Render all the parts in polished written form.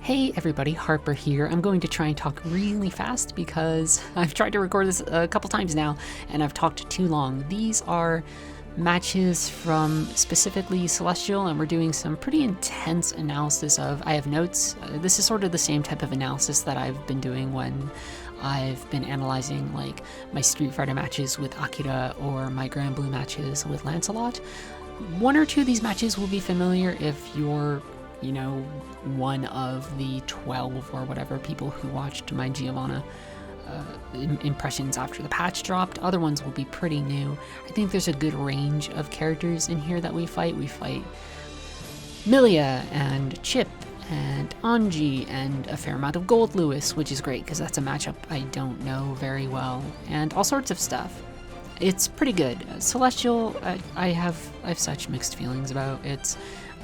Hey everybody, Harper here. I'm going to try and talk really fast because I've tried to record this a couple times now and I've talked too long. These are matches from specifically Celestial, and we're doing some pretty intense analysis of. I have notes. This is sort of the same type of analysis that I've been doing when I've been analyzing like my Street Fighter matches with Akira or my Grand Blue matches with Lancelot. One or two of these matches will be familiar if you're one of the 12 or whatever people who watched my Giovanna impressions after the patch dropped. Other ones will be pretty new. I think there's a good range of characters in here that we fight. We fight Millia and Chipp and Anji and a fair amount of Goldlewis, which is great because that's a matchup I don't know very well, and all sorts of stuff. It's pretty good. Celestial, I have such mixed feelings about.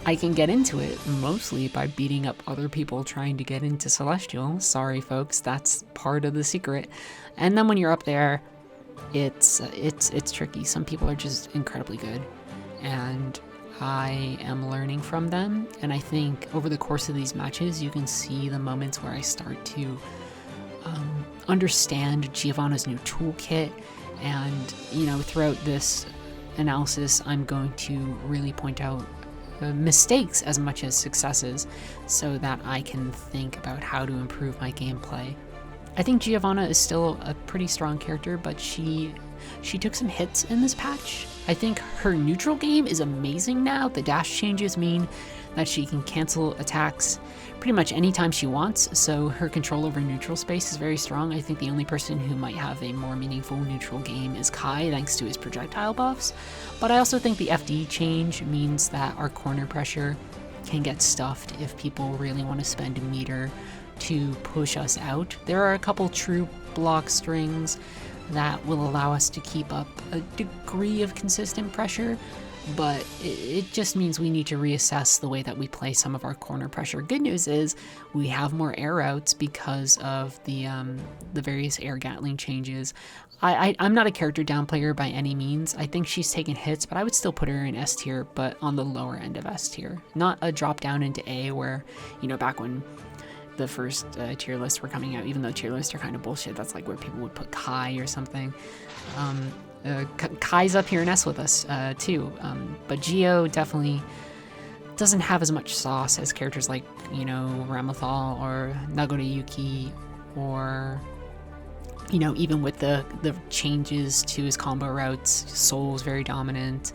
I can get into it mostly by beating up other people trying to get into Celestial. Sorry folks, that's part of the secret. And then when you're up there, it's tricky. Some people are just incredibly good, and I am learning from them. And I think over the course of these matches, you can see the moments where I start to understand Giovanna's new toolkit. And throughout this analysis, I'm going to really point out mistakes as much as successes so that I can think about how to improve my gameplay. I think Giovanna is still a pretty strong character, but she took some hits in this patch. I think her neutral game is amazing now. The dash changes mean that she can cancel attacks pretty much anytime she wants, so her control over neutral space is very strong. I think the only person who might have a more meaningful neutral game is Kai, thanks to his projectile buffs. But I also think the FD change means that our corner pressure can get stuffed if people really want to spend a meter to push us out. There are a couple true block strings that will allow us to keep up a degree of consistent pressure, but it just means we need to reassess the way that we play some of our corner pressure. Good news is we have more air routes because of the various air Gatling changes. I'm not a character down player by any means. I think she's taken hits, but I would still put her in S tier, but on the lower end of S tier. Not a drop down into A where, back when the first tier lists were coming out, even though tier lists are kind of bullshit, that's like where people would put Kai or something. Kai's up here in S with us too, but Geo definitely doesn't have as much sauce as characters like Ramathal or Nagoriyuki, or even with the changes to his combo routes, Soul's very dominant.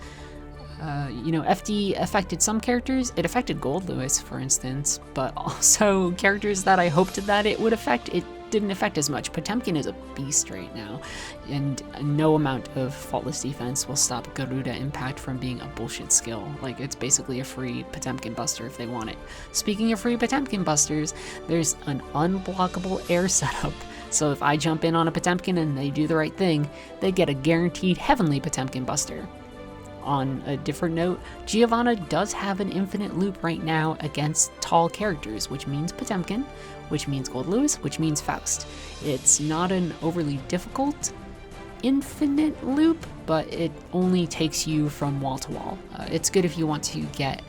FD affected some characters. It affected Goldlewis, for instance, but also characters that I hoped that it would affect, it didn't affect as much. Potemkin is a beast right now, and no amount of faultless defense will stop Garuda Impact from being a bullshit skill. Like, it's basically a free Potemkin buster if they want it. Speaking of free Potemkin busters, there's an unblockable air setup. So if I jump in on a Potemkin and they do the right thing, they get a guaranteed heavenly Potemkin buster. On a different note, Giovanna does have an infinite loop right now against tall characters, which means Potemkin, which means Goldlewis, which means Faust. It's not an overly difficult infinite loop, but it only takes you from wall to wall. It's good if you want to get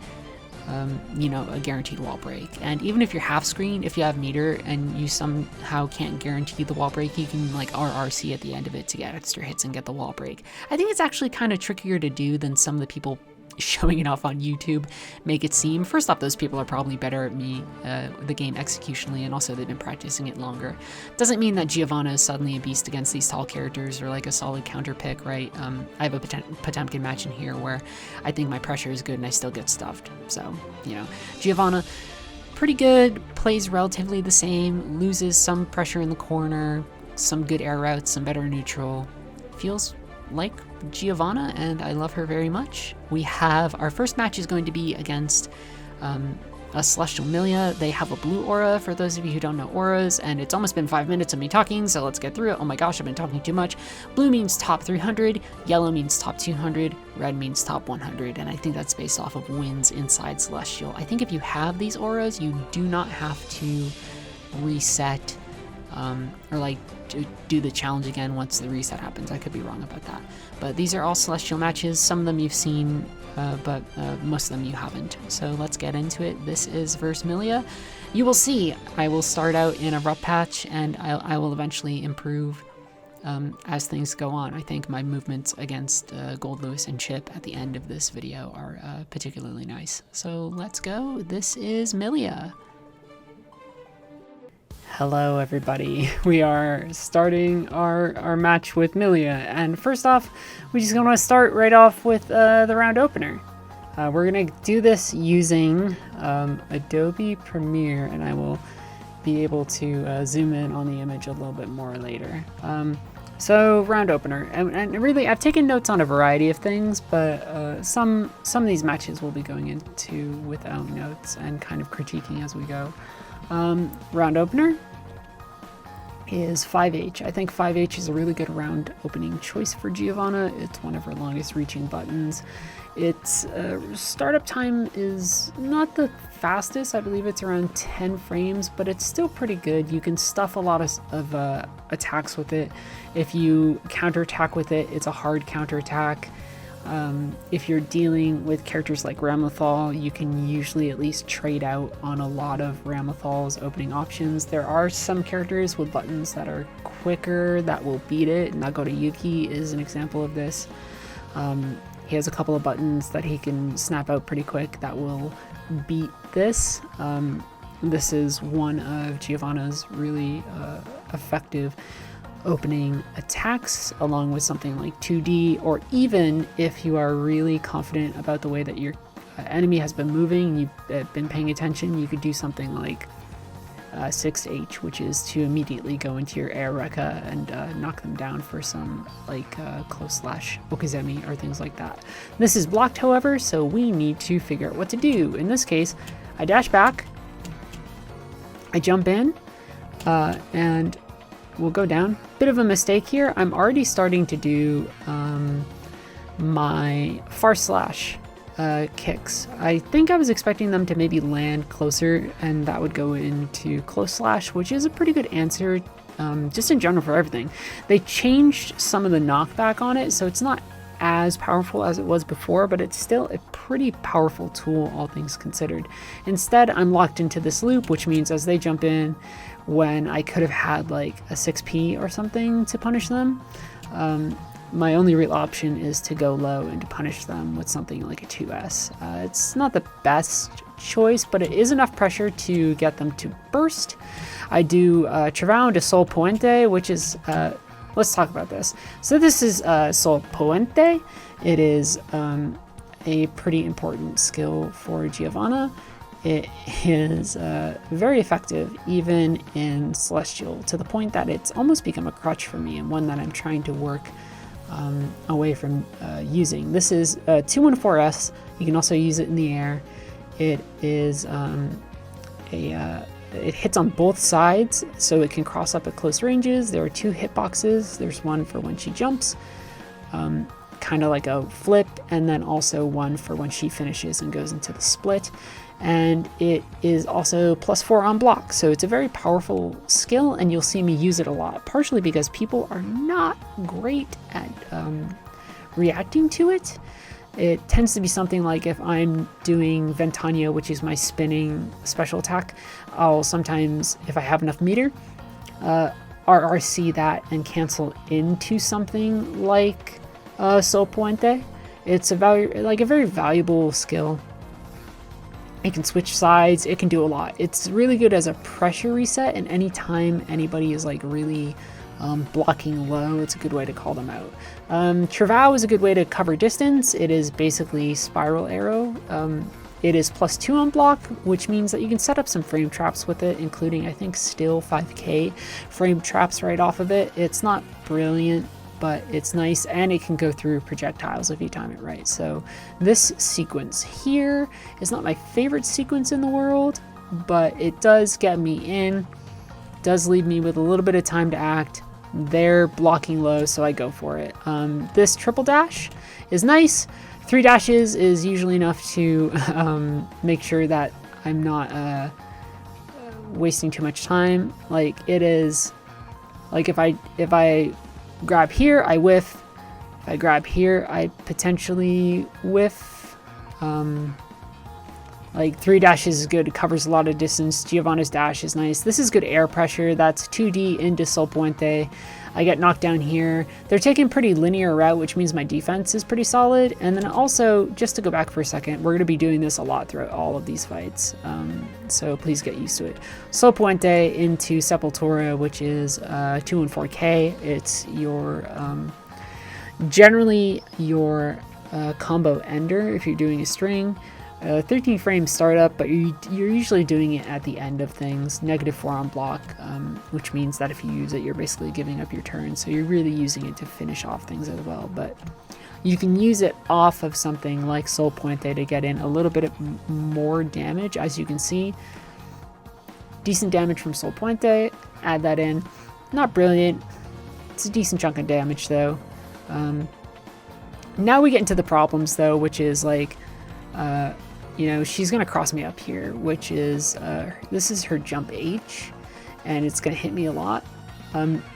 a guaranteed wall break. And even if you're half screen, if you have meter and you somehow can't guarantee the wall break, you can like RRC at the end of it to get extra hits and get the wall break. I think it's actually kind of trickier to do than some of the people showing it off on YouTube make it seem. First off, those people are probably better at the game executionally, and also they've been practicing it longer. Doesn't mean that Giovanna is suddenly a beast against these tall characters or like a solid counter pick, right? I have a Potemkin match in here where I think my pressure is good and I still get stuffed. So, Giovanna, pretty good, plays relatively the same, loses some pressure in the corner, some good air routes, some better neutral. Feels like Giovanna, and I love her very much. We have our first match is going to be against a Celestial Millia. They have a blue aura, for those of you who don't know auras, and it's almost been 5 minutes of me talking, so let's get through it. Oh my gosh, I've been talking too much. Blue means top 300, yellow means top 200, red means top 100, and I think that's based off of wins inside Celestial. I think if you have these auras, you do not have to reset or like do the challenge again once the reset happens. I could be wrong about that. But these are all Celestial matches. Some of them you've seen, but most of them you haven't. So let's get into it. This is versus Millia. You will see I will start out in a rough patch, and I will eventually improve as things go on. I think my movements against Goldlewis and Chipp at the end of this video are particularly nice. So let's go. This is Millia. Hello everybody, we are starting our match with Millia, and first off, we just want to start right off with the round opener. We're going to do this using Adobe Premiere, and I will be able to zoom in on the image a little bit more later. So round opener, and really I've taken notes on a variety of things, but some of these matches we'll be going into without notes and kind of critiquing as we go. Round opener is 5H. I think 5H is a really good round opening choice for Giovanna. It's one of her longest reaching buttons. Its startup time is not the fastest. I believe it's around 10 frames, but it's still pretty good. You can stuff a lot of attacks with it. If you counterattack with it, it's a hard counterattack. If you're dealing with characters like Ramathal, you can usually at least trade out on a lot of Ramathal's opening options. There are some characters with buttons that are quicker that will beat it. Nagore Yuki is an example of this. He has a couple of buttons that he can snap out pretty quick that will beat this. This is one of Giovanna's really effective opening attacks, along with something like 2D, or even if you are really confident about the way that your enemy has been moving and you've been paying attention, you could do something like 6H, which is to immediately go into your air Rekka and knock them down for some like close slash okizemi or things like that. This is blocked, however, so we need to figure out what to do. In this case, I dash back, I jump in, and we'll go down. Bit of a mistake here. I'm already starting to do my far slash kicks. I think I was expecting them to maybe land closer, and that would go into close slash, which is a pretty good answer just in general for everything. They changed some of the knockback on it, so it's not as powerful as it was before, but it's still a pretty powerful tool, all things considered. Instead, I'm locked into this loop, which means as they jump in, when I could have had like a 6P or something to punish them, my only real option is to go low and to punish them with something like a 2S. It's not the best choice, but it is enough pressure to get them to burst. I do Travau into Sol Puente, which is, let's talk about this. So this is Sol Puente. It is a pretty important skill for Giovanna. It is very effective even in Celestial, to the point that it's almost become a crutch for me, and one that I'm trying to work away from using. This is 214S. You can also use it in the air. It is it hits on both sides, so it can cross up at close ranges. There are two hitboxes. There's one for when she jumps, kind of like a flip, and then also one for when she finishes and goes into the split. And it is also +4 on block, so it's a very powerful skill, and you'll see me use it a lot, partially because people are not great at reacting to it. It tends to be something like if I'm doing Ventania, which is my spinning special attack, I'll sometimes, if I have enough meter, RRC that and cancel into something like Sol Puente. It's a very valuable skill. It can switch sides, it can do a lot. It's really good as a pressure reset, and anytime anybody is like really blocking low, it's a good way to call them out. Travau is a good way to cover distance. It is basically spiral arrow. It is +2 on block, which means that you can set up some frame traps with it, including I think still 5k frame traps right off of it. It's not brilliant, but it's nice, and it can go through projectiles if you time it right. So this sequence here is not my favorite sequence in the world, but it does get me in, does leave me with a little bit of time to act. They're blocking low, so I go for it. This triple dash is nice. 3 dashes is usually enough to make sure that I'm not wasting too much time. Like, it is Like if I grab here, I whiff. If I grab here, I potentially whiff. Like 3 dashes is good. It covers a lot of distance. Giovanna's dash is nice. This is good air pressure. That's 2D into Sol Puente. I get knocked down here. They're taking pretty linear route, which means my defense is pretty solid. And then also, just to go back for a second, we're going to be doing this a lot throughout all of these fights. So please get used to it. Sol Puente into Sepultura, which is 2 and 4K. It's your generally your combo ender if you're doing a string. 13 frame startup, but you're usually doing it at the end of things. -4 on block, which means that if you use it, you're basically giving up your turn. So you're really using it to finish off things as well. But you can use it off of something like Sol Puente to get in a little bit more damage, as you can see. Decent damage from Sol Puente. Add that in. Not brilliant. It's a decent chunk of damage though. Now we get into the problems though, which is like, you know, she's going to cross me up here, which is, this is her jump H, and it's going to hit me a lot.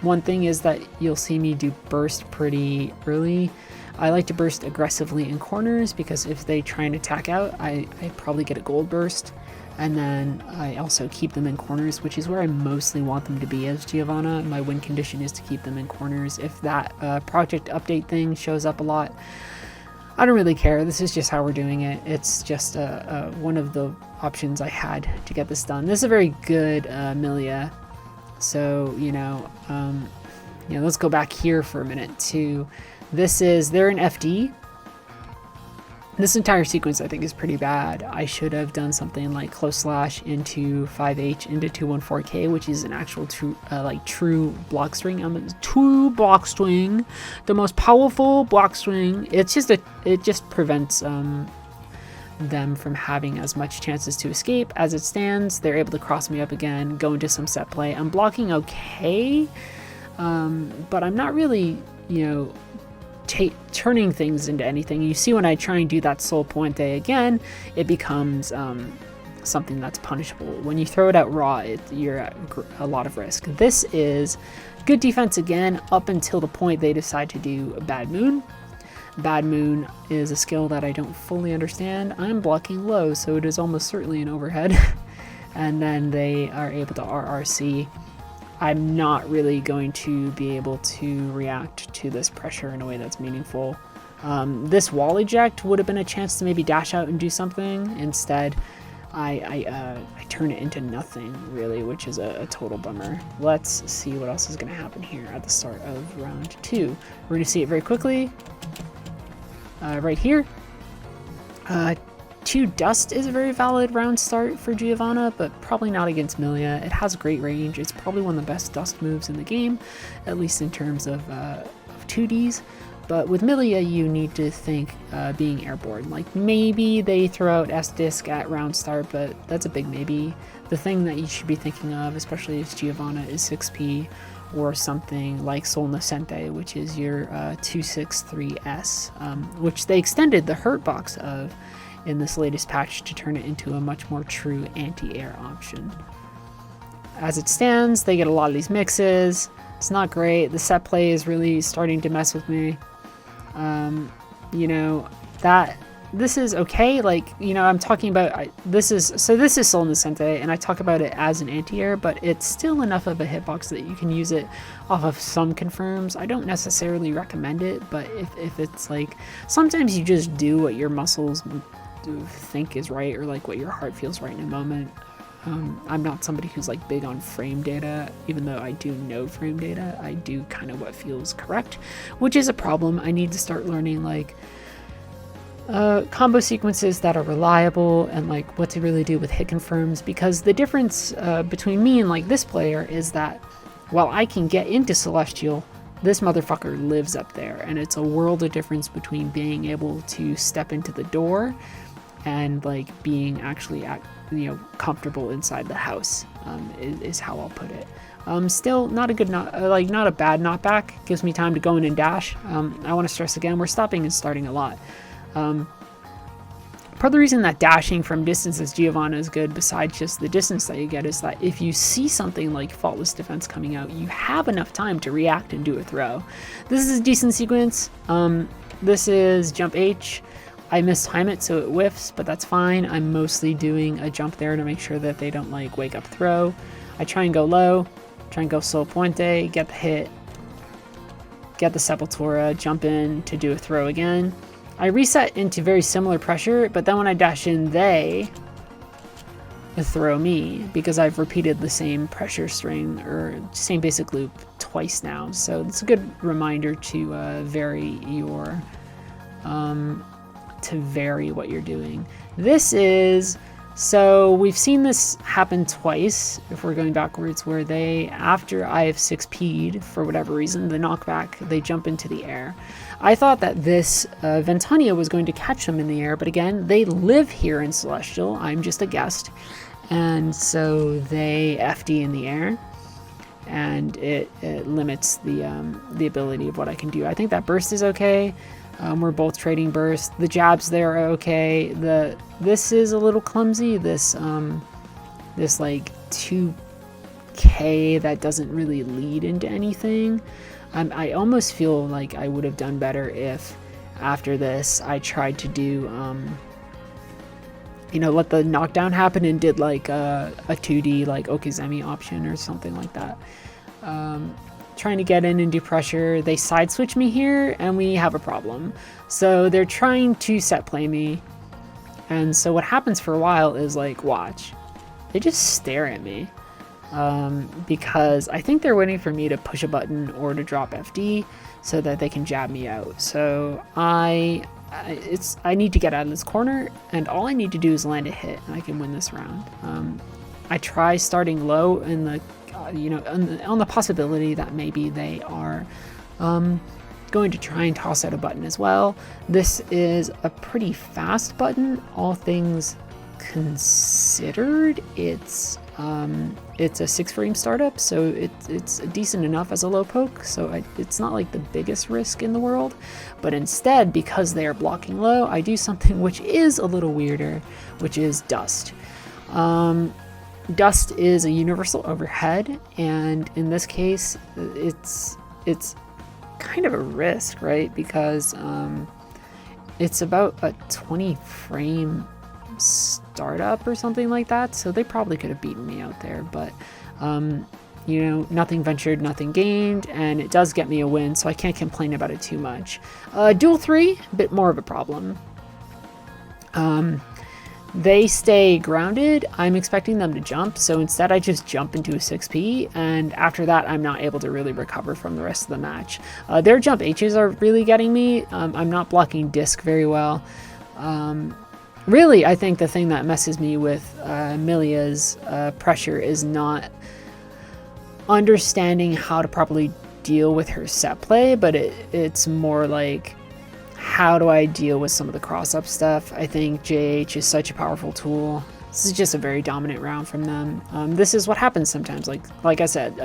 One thing is that you'll see me do burst pretty early. I like to burst aggressively in corners because if they try and attack out, I probably get a gold burst. And then I also keep them in corners, which is where I mostly want them to be as Giovanna. My win condition is to keep them in corners. If that project update thing shows up a lot, I don't really care. This is just how we're doing it. It's just one of the options I had to get this done. This is a very good Millia. So, let's go back here for a minute too. They're in FD. This entire sequence I think is pretty bad. I should have done something like close slash into 5H into 214K, which is an actual true block string. 2 block string, the most powerful block string. It just prevents them from having as much chances to escape. As it stands, they're able to cross me up again, go into some set play. I'm blocking okay, but I'm not really, turning things into anything. You see, when I try and do that Sol Puente again, it becomes something that's punishable. When you throw it out raw, you're at a lot of risk. This is good defense again, up until the point they decide to do Bad Moon. Bad Moon is a skill that I don't fully understand. I'm blocking low, so it is almost certainly an overhead. And then they are able to RRC. I'm not really going to be able to react to this pressure in a way that's meaningful. This wall eject would have been a chance to maybe dash out and do something. Instead, I turn it into nothing, really, which is a total bummer. Let's see what else is going to happen here at the start of round 2. We're going to see it very quickly. Right here. 2 Dust is a very valid round start for Giovanna, but probably not against Millia. It has great range. It's probably one of the best Dust moves in the game, at least in terms of 2Ds. But with Millia, you need to think being airborne. Like, maybe they throw out S-Disc at round start, but that's a big maybe. The thing that you should be thinking of, especially if Giovanna is 6P, or something like Sol Nascente, which is your 263S, which they extended the hurt box of in this latest patch to turn it into a much more true anti-air option. As it stands, they get a lot of these mixes. It's not great. The set play is really starting to mess with me. This is okay. Like, I'm talking about, this is Sol Nascente, and I talk about it as an anti-air, but it's still enough of a hitbox that you can use it off of some confirms. I don't necessarily recommend it, but if it's like, sometimes you just do what your muscles think is right, or like what your heart feels right in a moment. I'm not somebody who's like big on frame data, even though I do know frame data. I do kind of what feels correct, which is a problem. I need to start learning like combo sequences that are reliable and like what to really do with hit confirms, because the difference between me and like this player is that while I can get into Celestial, this motherfucker lives up there, and it's a world of difference between being able to step into the door and like being actually comfortable inside the house, is how I'll put it. Still not a good not a bad knockback. Gives me time to go in and dash. I want to stress again, we're stopping and starting a lot. Part of the reason that dashing from distance as Giovanna is good, besides just the distance that you get, is that if you see something like Faultless Defense coming out, you have enough time to react and do a throw. This is a decent sequence. This is jump H. I mistime it so it whiffs, but that's fine. I'm mostly doing a jump there to make sure that they don't like wake up throw. I try and go low, try and go Sol Puente, get the hit, get the Sepultura, jump in to do a throw again. I reset into very similar pressure, but then when I dash in, they throw me because I've repeated the same pressure string or same basic loop twice now. So it's a good reminder to vary what you're doing. This is, so we've seen this happen twice if we're going backwards, where they, after I have 6P'd for whatever reason, the knockback, they jump into the air. I thought that this Ventania was going to catch them in the air, but again, they live here in Celestial. I'm just a guest. And so they FD in the air, and it limits the ability of what I can do. I think that burst is okay. We're both trading burst. The jabs there are okay. This is a little clumsy. This like 2K that doesn't really lead into anything. I almost feel like I would have done better if after this I tried to do let the knockdown happen and did like a 2D like Okizeme option or something like that. Trying to get in and do pressure. They side switch me here and we have a problem. So they're trying to set play me. And so what happens for a while is like, watch. They just stare at me. Because I think they're waiting for me to push a button or to drop FD so that they can jab me out. So I need to get out of this corner, and all I need to do is land a hit and I can win this round. I try starting low in the on the possibility that maybe they are going to try and toss out a button as well. This is a pretty fast button, all things considered. It's a 6 frame startup, so it's decent enough as a low poke, so it's not like the biggest risk in the world. But instead, because they are blocking low, I do something which is a little weirder, which is dust. Dust is a universal overhead, and in this case, it's kind of a risk, right? Because it's about a 20 frame startup or something like that, so they probably could have beaten me out there, but nothing ventured, nothing gained, and it does get me a win, so I can't complain about it too much. Duel 3, a bit more of a problem. They stay grounded. I'm expecting them to jump, so instead I just jump into a 6P, and after that I'm not able to really recover from the rest of the match. Their jump H's are really getting me. I'm not blocking disc very well. Really, I think the thing that messes me with Millia's pressure is not understanding how to properly deal with her set play, but it's more like, how do I deal with some of the cross-up stuff? I think JH is such a powerful tool. This is just a very dominant round from them. This is what happens sometimes. Like I said,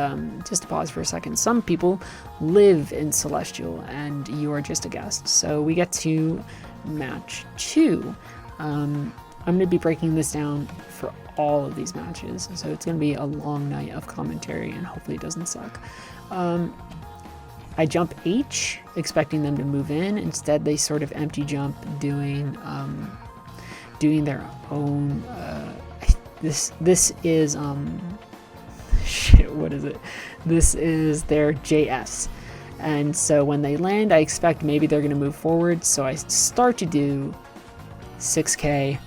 just to pause for a second, some people live in Celestial and you are just a guest. So we get to match 2. I'm going to be breaking this down for all of these matches, so it's going to be a long night of commentary, and hopefully it doesn't suck. I jump H, expecting them to move in. Instead, they sort of empty jump, doing their own. This is shit. What is it? This is their JS, and so when they land, I expect maybe they're going to move forward. So I start to do 6K,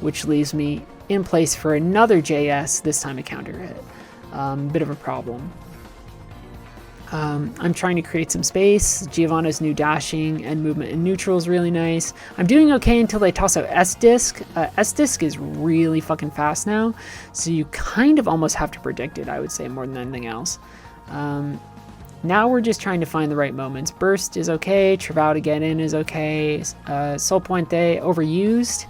which leaves me in place for another JS, this time a counter hit. Bit of a problem. I'm trying to create some space. Giovanna's new dashing and movement in neutral is really nice. I'm doing okay until they toss out S-Disc. S-Disc is really fucking fast now, so you kind of almost have to predict it, I would say, more than anything else. Now we're just trying to find the right moments. Burst is okay. Travau to get in is okay. Sol Puente, overused.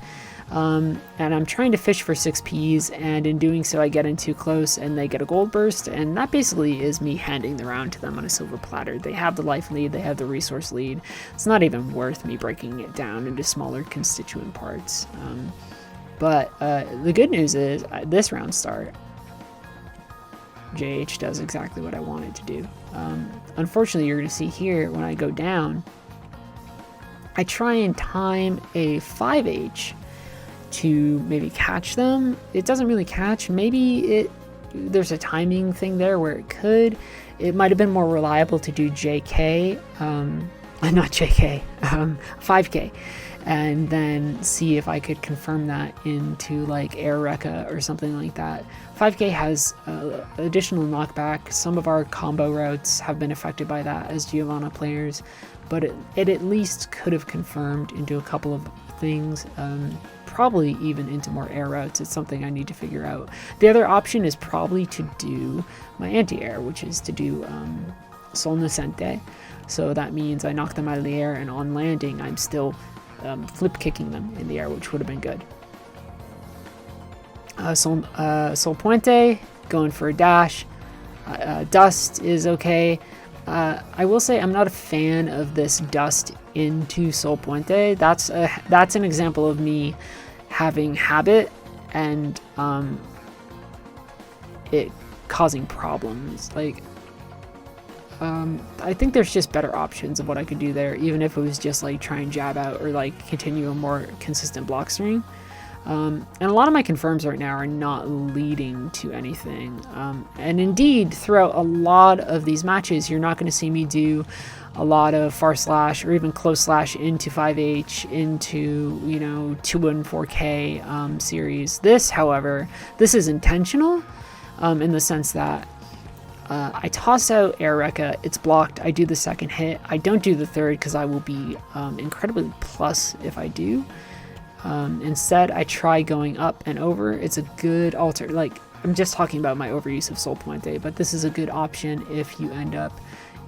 And I'm trying to fish for 6Ps, and in doing so I get in too close and they get a gold burst, and that basically is me handing the round to them on a silver platter. They have the life lead, they have the resource lead. It's not even worth me breaking it down into smaller constituent parts. But the good news is, this round start, JH does exactly what I wanted to do. Unfortunately, you're going to see here, when I go down, I try and time a 5H to maybe catch them. It doesn't really catch. Maybe there's a timing thing there where it could. It might have been more reliable to do JK, not JK, 5K. And then see if I could confirm that into like Air Rekka or something like that. 5K has additional knockback. Some of our combo routes have been affected by that as Giovanna players, but it at least could have confirmed into a couple of things, probably even into more air routes. It's something I need to figure out. The other option is probably to do my anti-air, which is to do Sol Nascente. So that means I knock them out of the air, and on landing I'm still flip kicking them in the air, which would have been good. Sol Puente, going for a dash. Dust is okay. I will say I'm not a fan of this dust into Sol Puente. That's an example of me having habit and it causing problems. Like, I think there's just better options of what I could do there, even if it was just like try and jab out or like continue a more consistent block string. And a lot of my confirms right now are not leading to anything. And indeed, throughout a lot of these matches, you're not going to see me do a lot of far slash or even close slash into 5H, into, 2 and 4K series. This, however, this is intentional in the sense that I toss out Air Rekka, it's blocked, I do the second hit. I don't do the third because I will be incredibly plus if I do. Instead, I try going up and over. It's a good alter. Like, I'm just talking about my overuse of Sol Puente, but this is a good option if you end up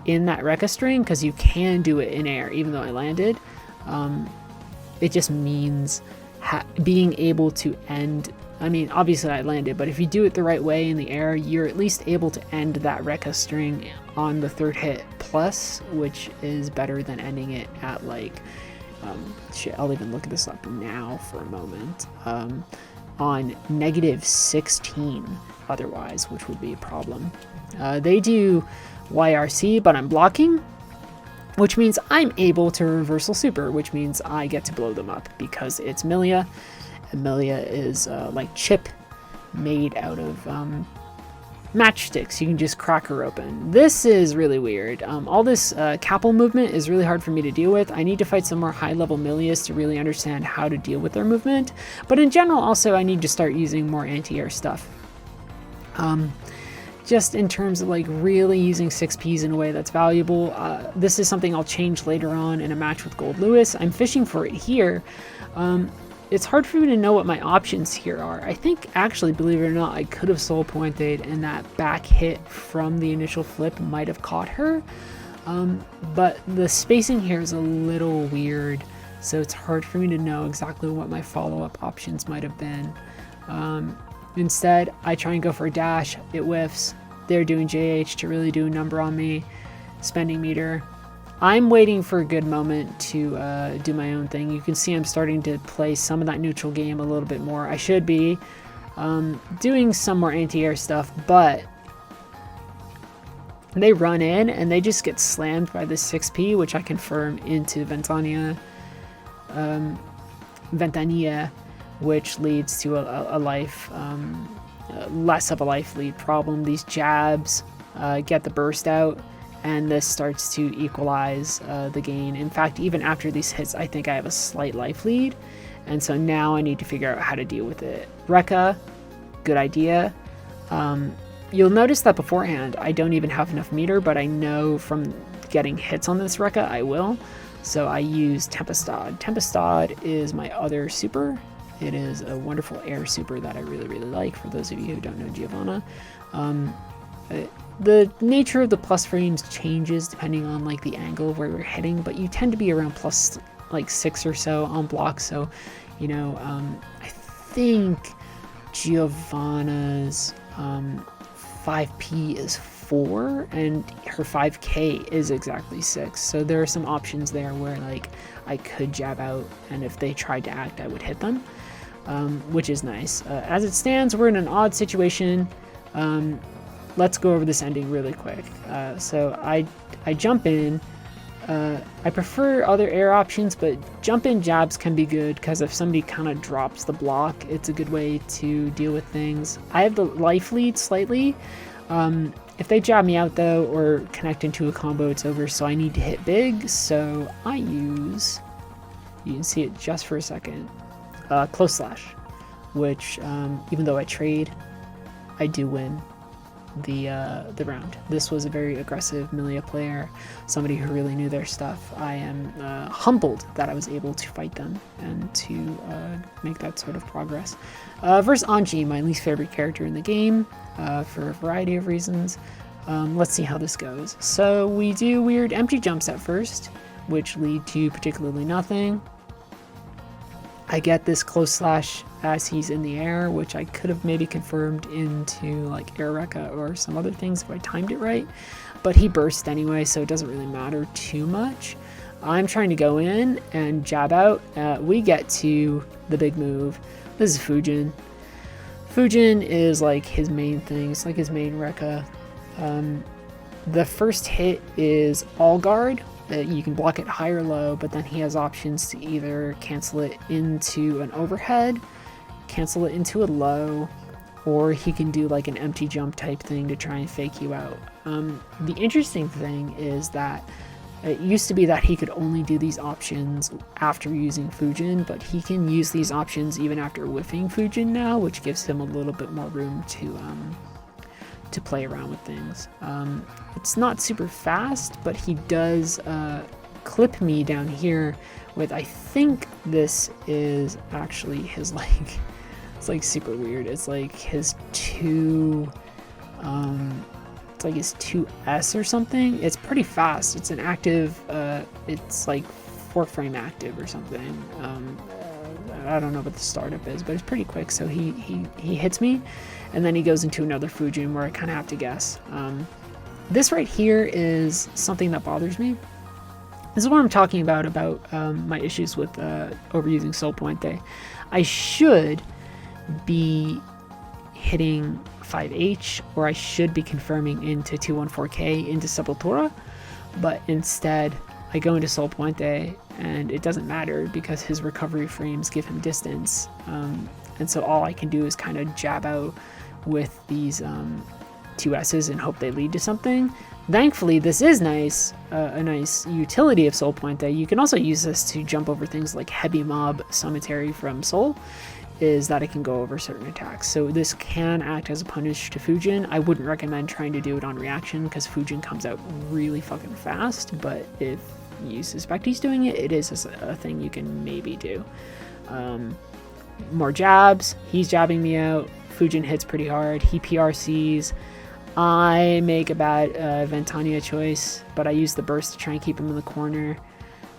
in that Rekka string, because you can do it in air, even though I landed. It just means being able to end. I mean, obviously I landed, but if you do it the right way in the air, you're at least able to end that Rekka string on the third hit plus, which is better than ending it at like, shit, I'll even look this up now for a moment, on -16 otherwise, which would be a problem. They do YRC, but I'm blocking, which means I'm able to reversal super, which means I get to blow them up because it's Millia. And Millia is like Chipp made out of matchsticks. You can just crack her open. This is really weird. All this Capel movement is really hard for me to deal with. I need to fight some more high-level Millias to really understand how to deal with their movement. But in general, also, I need to start using more anti-air stuff. Just in terms of like really using 6Ps in a way that's valuable. This is something I'll change later on in a match with Goldlewis. I'm fishing for it here. It's hard for me to know what my options here are. I think, actually, believe it or not, I could have Sol Puente'd, and that back hit from the initial flip might have caught her. But the spacing here is a little weird, so it's hard for me to know exactly what my follow-up options might have been. Instead, I try and go for a dash. It whiffs. They're doing JH to really do a number on me. Spending meter. I'm waiting for a good moment to do my own thing. You can see I'm starting to play some of that neutral game a little bit more. I should be doing some more anti-air stuff, but they run in and they just get slammed by the 6P, which I confirm into Ventania, which leads to a life, less of a life lead problem. These jabs get the burst out, and this starts to equalize the gain. In fact, even after these hits, I think I have a slight life lead, and so now I need to figure out how to deal with it. Rekka, good idea. You'll notice that beforehand, I don't even have enough meter, but I know from getting hits on this Rekka, I will. So I use Tempestad. Tempestad is my other super. It is a wonderful air super that I really, really like, for those of you who don't know Giovanna. The nature of the plus frames changes depending on like the angle of where you're hitting, but you tend to be around plus like 6 or so on block, so You know, I think Giovanna's 5p is 4 and her 5k is exactly 6. So there are some options there where like I could jab out, and if they tried to act, I would hit them, which is nice. As it stands, we're in an odd situation. Let's go over this ending really quick. So I jump in. I prefer other air options, but jump in jabs can be good because if somebody kind of drops the block, it's a good way to deal with things. I have the life lead slightly. If they jab me out though, or connect into a combo, it's over, so I need to hit big. So I use, you can see it just for a second, close slash, which even though I trade, I do win the round. This was a very aggressive Millia player, somebody who really knew their stuff. I am humbled that I was able to fight them and to make that sort of progress. Versus Anji, my least favorite character in the game, for a variety of reasons. Let's see how this goes. So we do weird empty jumps at first, which lead to particularly nothing. I get this close slash as he's in the air, which I could have maybe confirmed into like air Rekka or some other things if I timed it right, but he burst anyway, so it doesn't really matter too much. I'm trying to go in and jab out. We get to the big move. This is Fujin. Fujin is like his main thing. It's like his main Rekka. The first hit is all guard. You can block it high or low, but then he has options to either cancel it into an overhead, cancel it into a low, or he can do like an empty jump type thing to try and fake you out. The interesting thing is that it used to be that he could only do these options after using Fujin, but he can use these options even after whiffing Fujin now, which gives him a little bit more room to play around with things. It's not super fast, but he does clip me down here with, I think this is actually his like, it's like super weird. It's like his it's like his 2S or something. It's pretty fast. It's an active, it's like 4-frame active or something. I don't know what the startup is, but it's pretty quick. So he hits me, and then he goes into another Fujin where I kind of have to guess. This right here is something that bothers me. This is what I'm talking about my issues with overusing Sol Puente. I should be hitting 5H, or I should be confirming into 214K into Sepultura, but instead I go into Sol Puente, and it doesn't matter because his recovery frames give him distance, and so all I can do is kind of jab out with these 2S's and hope they lead to something. Thankfully, this is nice, a nice utility of Sol Puente. You can also use this to jump over things like Heavy Mob Cemetery from Sol, is that it can go over certain attacks. So this can act as a punish to Fujin. I wouldn't recommend trying to do it on reaction because Fujin comes out really fucking fast, but if you suspect he's doing it, it is a thing you can maybe do. More jabs, he's jabbing me out. Fujin hits pretty hard, he PRCs. I make a bad Ventania choice, but I use the burst to try and keep him in the corner.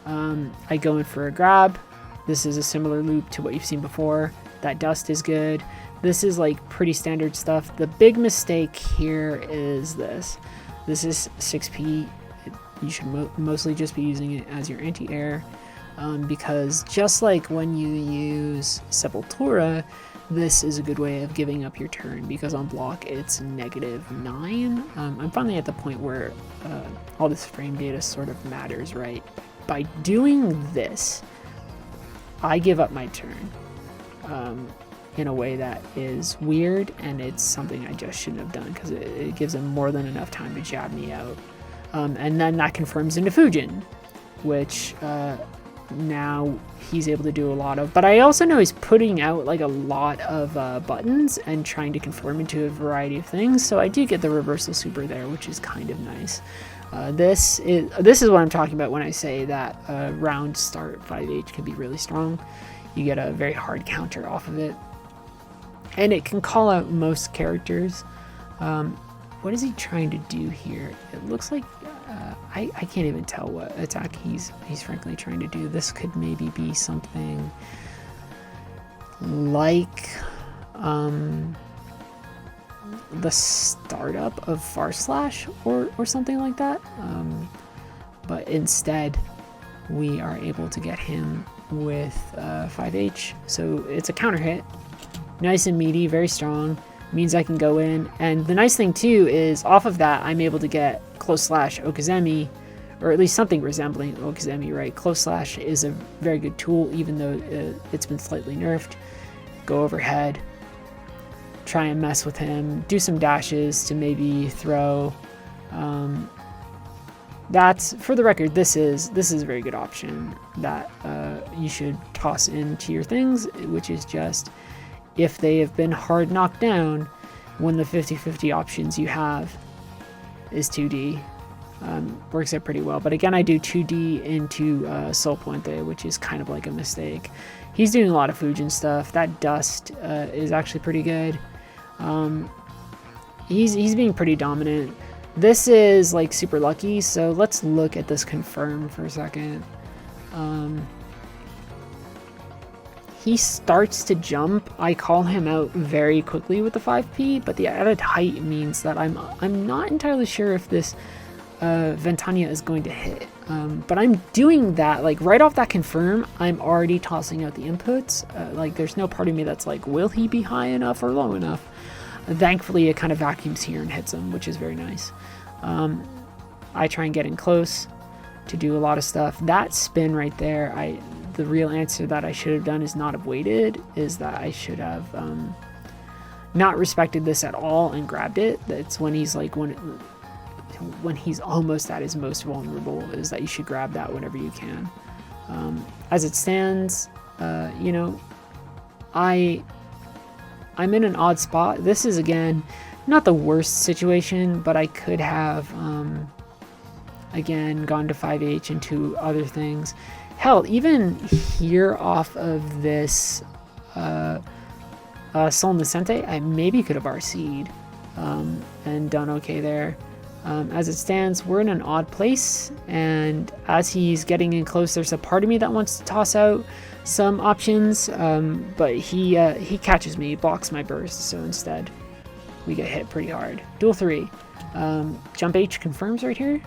I go in for a grab. This is a similar loop to what you've seen before. That dust is good. This is like pretty standard stuff. The big mistake here is this. This is 6p. You should mostly just be using it as your anti-air, because just like when you use Sepultura, this is a good way of giving up your turn, because on block it's -9. I'm finally at the point where all this frame data sort of matters, right? By doing this, I give up my turn in a way that is weird, and it's something I just shouldn't have done, because it gives him more than enough time to jab me out. And then that confirms into Fujin, which now he's able to do a lot of. But I also know he's putting out like a lot of buttons and trying to conform into a variety of things, so I do get the reversal super there, which is kind of nice. This is what I'm talking about when I say that round start 5H can be really strong. You get a very hard counter off of it, and it can call out most characters. What is he trying to do here? It looks like I can't even tell what attack he's frankly trying to do. This could maybe be something. like the startup of Far Slash or something like that. But instead, we are able to get him with 5H. So it's a counter hit. Nice and meaty, very strong. Means I can go in. And the nice thing too is off of that, I'm able to get Close Slash Okizeme, or at least something resembling Okizeme, right? Close Slash is a very good tool, even though it's been slightly nerfed. Go overhead, try and mess with him, do some dashes to maybe throw. That's, for the record, this is a very good option that you should toss into your things, which is just if they have been hard knocked down, one of the 50-50 options you have is 2D. Works out pretty well. But again, I do 2D into Sol Puente, which is kind of like a mistake. He's doing a lot of Fujin stuff. That dust is actually pretty good. He's being pretty dominant. This is like super lucky, so let's look at this confirm for a second. He starts to jump. I call him out very quickly with the 5P, but the added height means that I'm not entirely sure if this Ventania is going to hit. But I'm doing that, like right off that confirm, I'm already tossing out the inputs. Like there's no part of me that's like, will he be high enough or low enough? Thankfully, it kind of vacuums here and hits him, which is very nice. I try and get in close to do a lot of stuff. That spin right there, the real answer that I should have done is not have waited, is that I should have not respected this at all and grabbed it. That's when he's like, when he's almost at his most vulnerable, is that you should grab that whenever you can. As it stands, you know, I'm in an odd spot. This is, again, not the worst situation, but I could have, again, gone to 5H and to other things. Hell, even here off of this Sol Nascente, I maybe could have RC'd and done okay there. As it stands, we're in an odd place, and as he's getting in close, there's a part of me that wants to toss out some options, but he catches me, blocks my burst, so instead we get hit pretty hard. Duel 3. Jump H confirms right here.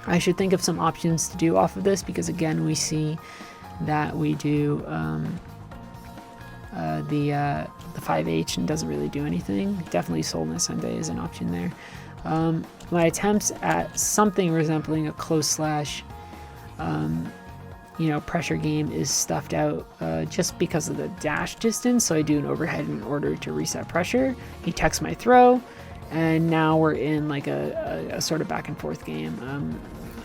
I should think of some options to do off of this, because again, we see that we do the 5H and doesn't really do anything. Definitely Sol Nascente is an option there. My attempts at something resembling a close slash pressure game is stuffed out just because of the dash distance, so I do an overhead in order to reset pressure. He techs my throw, and now we're in like a sort of back and forth game.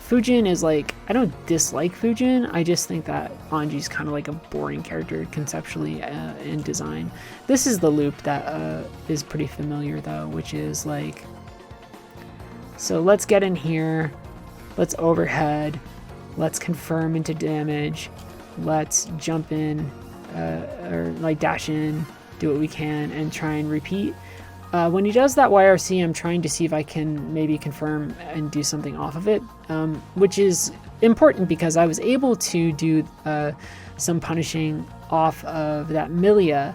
Fujin is like, I don't dislike Fujin, I just think that Anji's kind of like a boring character conceptually in design. This is the loop that is pretty familiar though, which is like, so let's get in here, let's overhead, let's confirm into damage, let's jump in, or like dash in, do what we can, and try and repeat. When he does that YRC, I'm trying to see if I can maybe confirm and do something off of it, which is important because I was able to do some punishing off of that Millia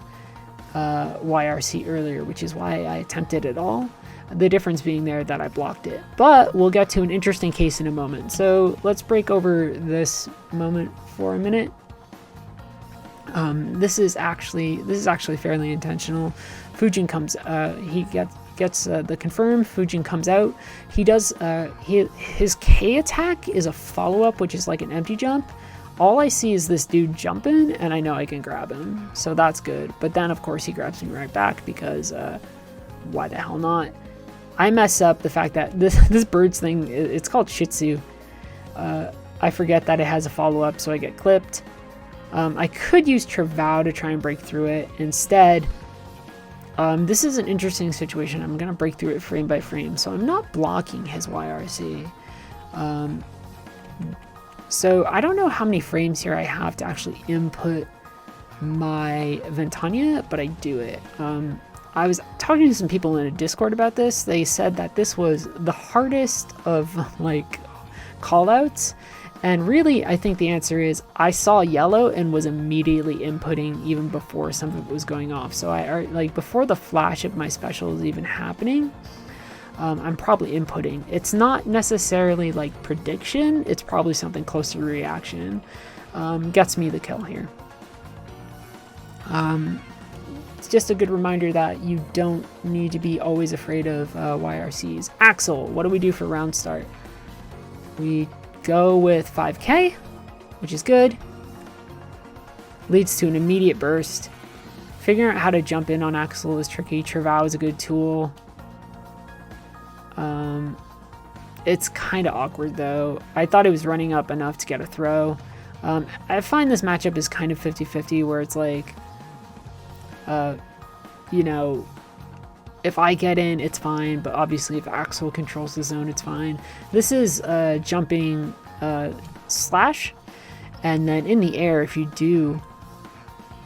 YRC earlier, which is why I attempted it all. The difference being there that I blocked it. But we'll get to an interesting case in a moment. So let's break over this moment for a minute. This is actually fairly intentional. Fujin comes, he gets the confirm. Fujin comes out. He does his K attack is a follow-up, which is like an empty jump. All I see is this dude jumping, and I know I can grab him, so that's good. But then, of course, he grabs me right back because why the hell not? I mess up the fact that this bird's thing, it's called Shih Tzu. I forget that it has a follow-up, so I get clipped. I could use Travau to try and break through it. Instead, this is an interesting situation. I'm going to break through it frame by frame, so I'm not blocking his YRC. So I don't know how many frames here I have to actually input my Ventania, but I do it. I was talking to some people in a Discord about this. They said that this was the hardest of like callouts, And really, I think the answer is I saw yellow and was immediately inputting even before some of it was going off. So like before the flash of my special is even happening, I'm probably inputting. It's not necessarily like prediction. It's probably something close to reaction. Gets me the kill here. It's just a good reminder that you don't need to be always afraid of YRCs. Axel, what do we do for round start? We go with 5k, which is good. Leads to an immediate burst. Figuring out how to jump in on Axel is tricky. Travow is a good tool. It's kind of awkward though. I thought it was running up enough to get a throw. I find this matchup is kind of 50-50 where it's like, you know, if I get in, it's fine, but obviously if Axel controls the zone, it's fine. This is jumping slash, and then in the air, if you do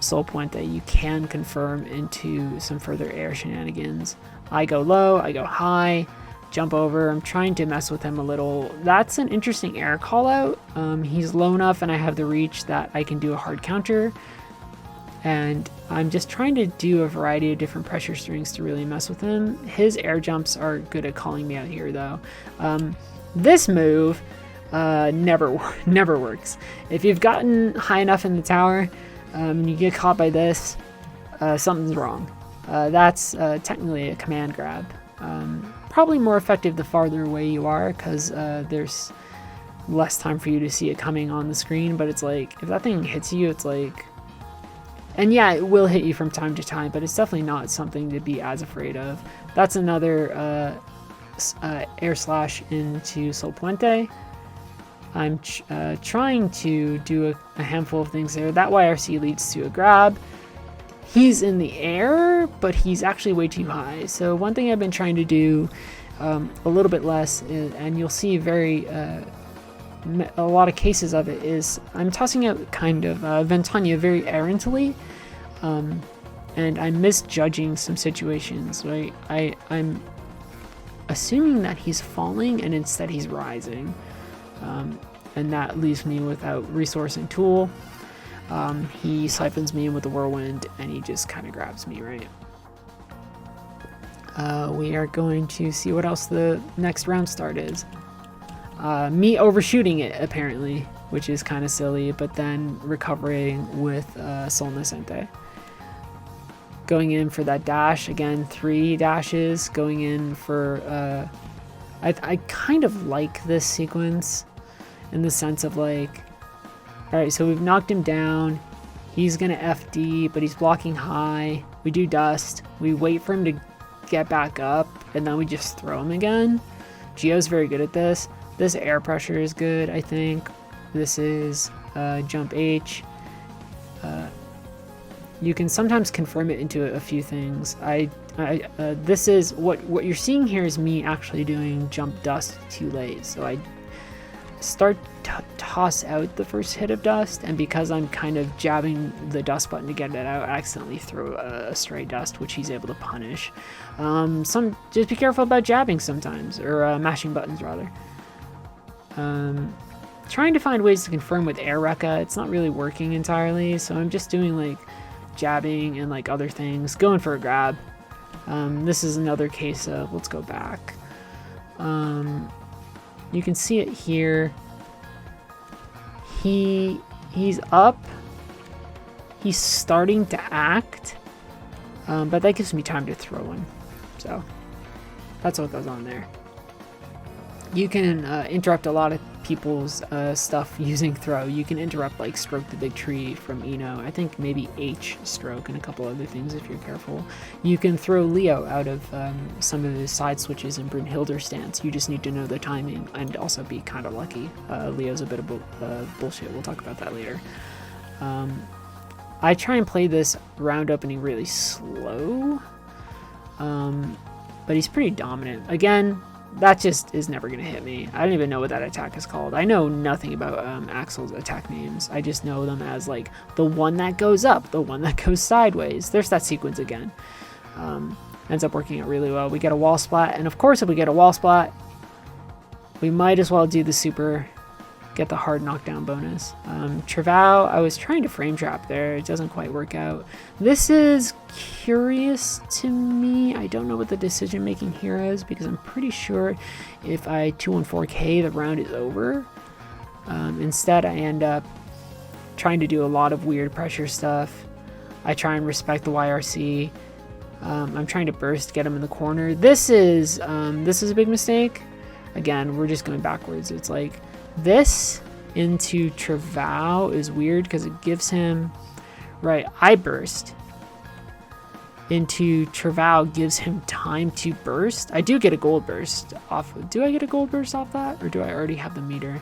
Sol Puente, you can confirm into some further air shenanigans. I go low, I go high, jump over. I'm trying to mess with him a little. That's an interesting air call out. He's low enough and I have the reach that I can do a hard counter. And I'm just trying to do a variety of different pressure strings to really mess with him. His air jumps are good at calling me out here though. This move never works. If you've gotten high enough in the tower and you get caught by this, something's wrong. That's technically a command grab. Probably more effective the farther away you are because there's less time for you to see it coming on the screen, but it's like if that thing hits you, it's like, and yeah, it will hit you from time to time, but it's definitely not something to be as afraid of. That's another air slash into Sol Puente. I'm trying to do a handful of things there. That YRC leads to a grab. He's in the air, but he's actually way too high. So one thing I've been trying to do a little bit less, and you'll see a lot of cases of it, is I'm tossing out kind of Ventania very errantly, and I'm misjudging some situations, right? I'm assuming that he's falling and instead he's rising, and that leaves me without resource and tool. He siphons me in with the whirlwind and he just kind of grabs me, right? We are going to see what else the next round start is. Me overshooting it, apparently, which is kind of silly, but then recovering with Sol Nascente. Going in for that dash, again, 3 dashes, going in for... I kind of like this sequence in the sense of like, alright, so we've knocked him down, he's gonna FD, but he's blocking high, we do dust, we wait for him to get back up, and then we just throw him again. Gio's very good at this. This air pressure is good, I think. This is jump H. You can sometimes confirm it into a few things. This is what you're seeing here is me actually doing jump dust too late. So I start to toss out the first hit of dust, and because I'm kind of jabbing the dust button to get it out, I accidentally throw a stray dust, which he's able to punish. Just be careful about jabbing sometimes, or mashing buttons rather. Trying to find ways to confirm with air Rekka. It's not really working entirely, so I'm just doing like jabbing and like other things, going for a grab. This is another case of, let's go back. You can see it here. He's up. He's starting to act, but that gives me time to throw him. So that's what goes on there. You can interrupt a lot of people's stuff using throw. You can interrupt like stroke the big tree from Eno. I think maybe H stroke and a couple other things if you're careful. You can throw Leo out of some of his side switches in Brunhilder stance. You just need to know the timing and also be kind of lucky. Leo's a bit of bullshit. We'll talk about that later. I try and play this round opening really slow, but he's pretty dominant. Again, that just is never going to hit me. I don't even know what that attack is called. I know nothing about Axel's attack names. I just know them as like the one that goes up, the one that goes sideways. There's that sequence again. Ends up working out really well. We get a wall splat, and of course if we get a wall splat, we might as well do the super get the hard knockdown bonus. Travau, I was trying to frame trap there. It doesn't quite work out. This is curious to me. I don't know what the decision making here is because I'm pretty sure if I 2-1-4K, the round is over. Instead, I end up trying to do a lot of weird pressure stuff. I try and respect the YRC. I'm trying to burst, get him in the corner. This is a big mistake. Again, we're just going backwards. It's like this into Travau is weird because it gives him, right, I burst. Into Travau gives him time to burst. I do get a gold burst off. Do I get a gold burst off that? Or do I already have the meter?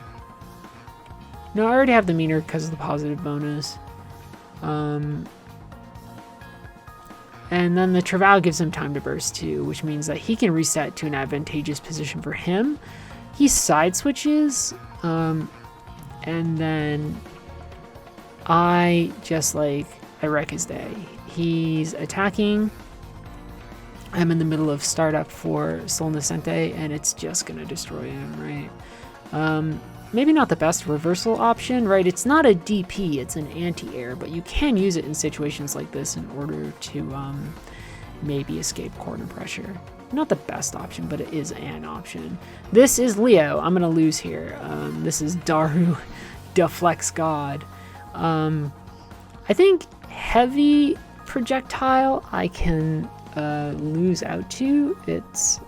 No, I already have the meter because of the positive bonus. And then the Travau gives him time to burst too, which means that he can reset to an advantageous position for him. He side switches, and then I just I wreck his day. He's attacking. I'm in the middle of startup for Sol Nascente, and it's just gonna destroy him, right? Maybe not the best reversal option, right? It's not a DP, it's an anti-air, but you can use it in situations like this in order to maybe escape corner pressure. Not the best option, but it is an option. This is Leo. I'm gonna lose here. This is Daru, Deflex God. I think heavy projectile I can lose out to. It's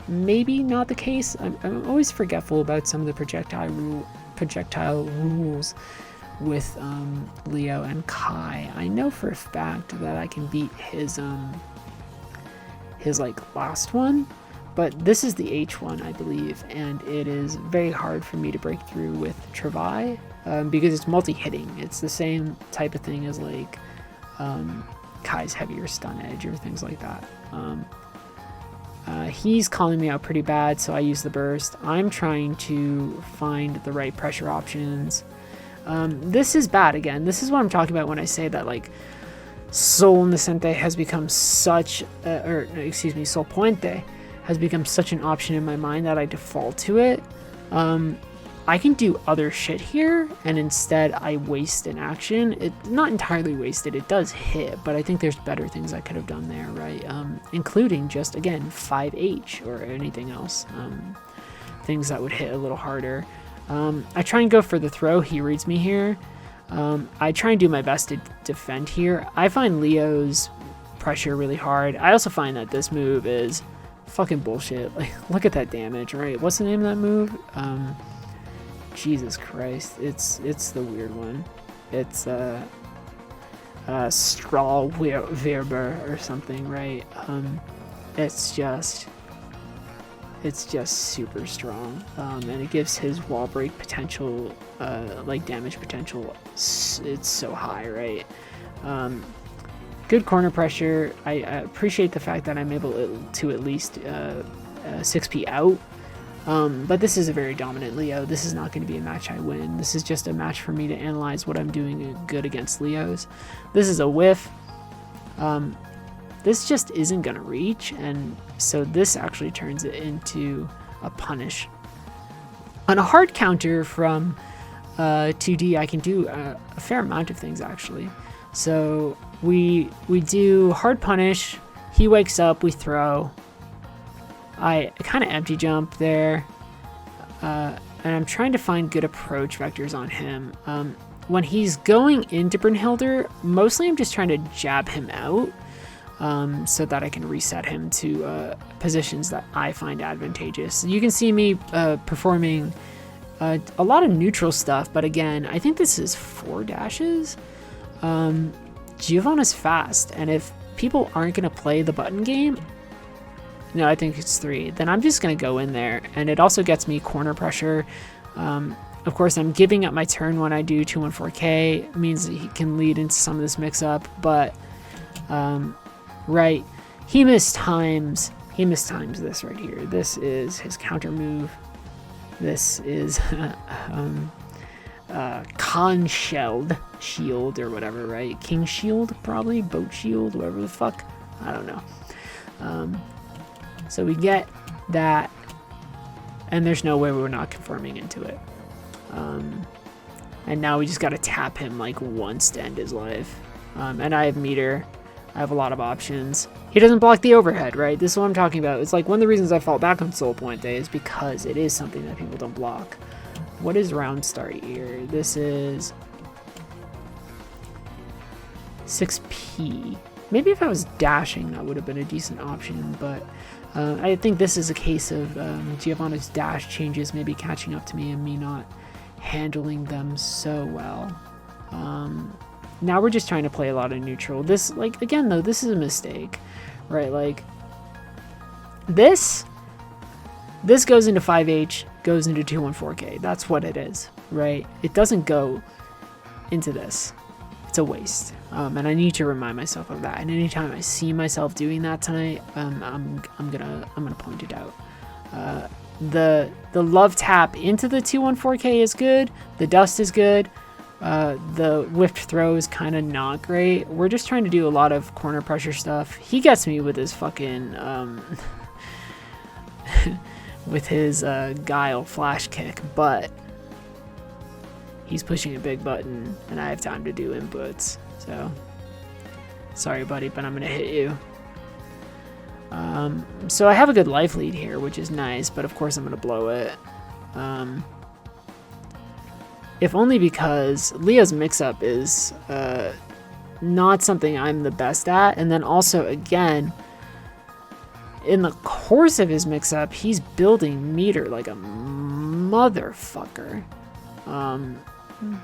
maybe not the case. I'm always forgetful about some of the projectile rules with Leo and Kai. I know for a fact that I can beat his last one, but this is the H one, I believe, and it is very hard for me to break through with Travai because it's multi-hitting. It's the same type of thing as Kai's heavier stun edge or things like that. He's calling me out pretty bad, so I use the burst. I'm trying to find the right pressure options. This is bad again. This is what I'm talking about when I say that Sol Nascente has become such, Sol Puente has become such an option in my mind that I default to it. I can do other shit here, and instead I waste an action. It's not entirely wasted, it does hit, but I think there's better things I could have done there, right? Including just, again, 5H or anything else. Things that would hit a little harder. I try and go for the throw, he reads me here. I try and do my best to defend here. I find Leo's pressure really hard. I also find that this move is fucking bullshit. Look at that damage, right? What's the name of that move? Jesus Christ, it's the weird one. It's Strahlwerber or something, right? It's just super strong, and it gives his wall break potential, damage potential. It's so high, right? Good corner pressure. I appreciate the fact that I'm able to at least 6p out. But this is a very dominant Leo. This is not going to be a match I win. This is just a match for me to analyze what I'm doing good against Leos. This is a whiff. This just isn't going to reach, and so this actually turns it into a punish. On a hard counter from 2D, I can do a fair amount of things, actually. So we do hard punish, he wakes up, we throw. I kind of empty jump there, and I'm trying to find good approach vectors on him. When he's going into Brynhilder, mostly I'm just trying to jab him out so that I can reset him to positions that I find advantageous. You can see me performing a lot of neutral stuff, but again, I think this is 4 dashes. Giovanna's fast, and if people aren't going to play the button game, no, I think it's 3. Then I'm just going to go in there, and it also gets me corner pressure. Of course, I'm giving up my turn when I do 2-1-4K. It means that he can lead into some of this mix-up, but, right, he mistimes this right here. This is his counter move. This is Con-Shelled Shield or whatever, right? King Shield, probably? Boat Shield, whatever the fuck. I don't know. So we get that, and there's no way we're not conforming into it. And now we just got to tap him like once to end his life. And I have meter. I have a lot of options. He doesn't block the overhead, right? This is what I'm talking about. It's like one of the reasons I fall back on Soul Puente is because it is something that people don't block. What is round start here? This is 6p. Maybe if I was dashing, that would have been a decent option, but I think this is a case of Giovanna's dash changes maybe catching up to me and me not handling them so well. Now we're just trying to play a lot of neutral. This, like, again, though, this is a mistake, right? Like, this goes into 5H, goes into 214K. That's what it is, right? It doesn't go into this. It's a waste. And I need to remind myself of that. And anytime I see myself doing that tonight, I'm gonna point it out. The love tap into the 214K is good. The dust is good. The whiffed throw is kind of not great. We're just trying to do a lot of corner pressure stuff. He gets me with his fucking with his guile flash kick, but he's pushing a big button and I have time to do inputs. So sorry, buddy, but I'm gonna hit you. So I have a good life lead here, which is nice, but of course I'm gonna blow it. If only because Leah's mix-up is not something I'm the best at, and then also, again, in the course of his mix-up, he's building meter like a motherfucker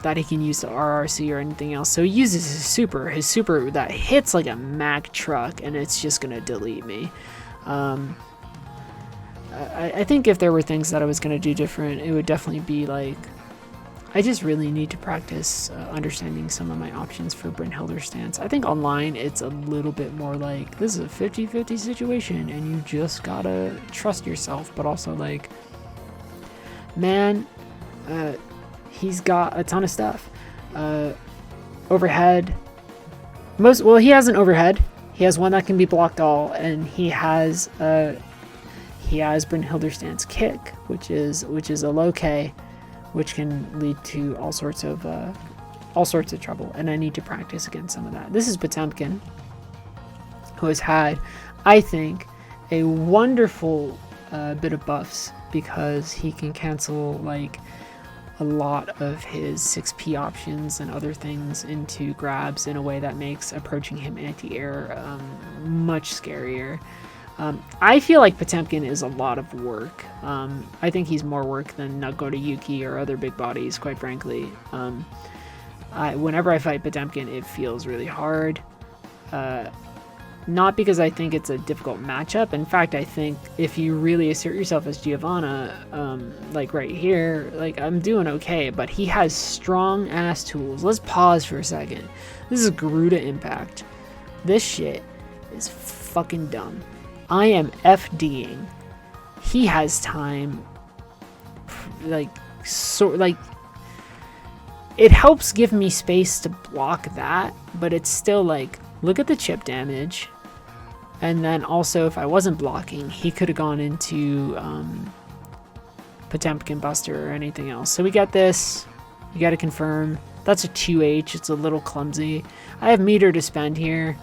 that he can use to RRC or anything else. So he uses his super that hits like a Mack truck, and it's just going to delete me. I think if there were things that I was going to do different, it would definitely be like, I just really need to practice understanding some of my options for Brynhilder's stance. I think online it's a little bit more like, this is a 50-50 situation and you just gotta trust yourself, but also like, man, he's got a ton of stuff. Overhead. He has an overhead. He has one that can be blocked all, and he has Brynhilder's stance kick, which is a low K, which can lead to all sorts of trouble, and I need to practice against some of that. This is Potemkin, who has had, I think, a wonderful bit of buffs because he can cancel like a lot of his 6p options and other things into grabs in a way that makes approaching him anti-air much scarier. I feel like Potemkin is a lot of work. I think he's more work than Nagoto Yuki or other big bodies, quite frankly. Whenever I fight Potemkin, it feels really hard. Not because I think it's a difficult matchup. In fact, I think if you really assert yourself as Giovanna, like right here, like I'm doing okay, but he has strong ass tools. Let's pause for a second. This is Garuda Impact. This shit is fucking dumb. I am FDing. He has time. It helps give me space to block that, but it's still like, look at the chip damage. And then also, if I wasn't blocking, he could have gone into Potemkin Buster or anything else. So we got this. You got to confirm. That's a 2H. It's a little clumsy. I have meter to spend here.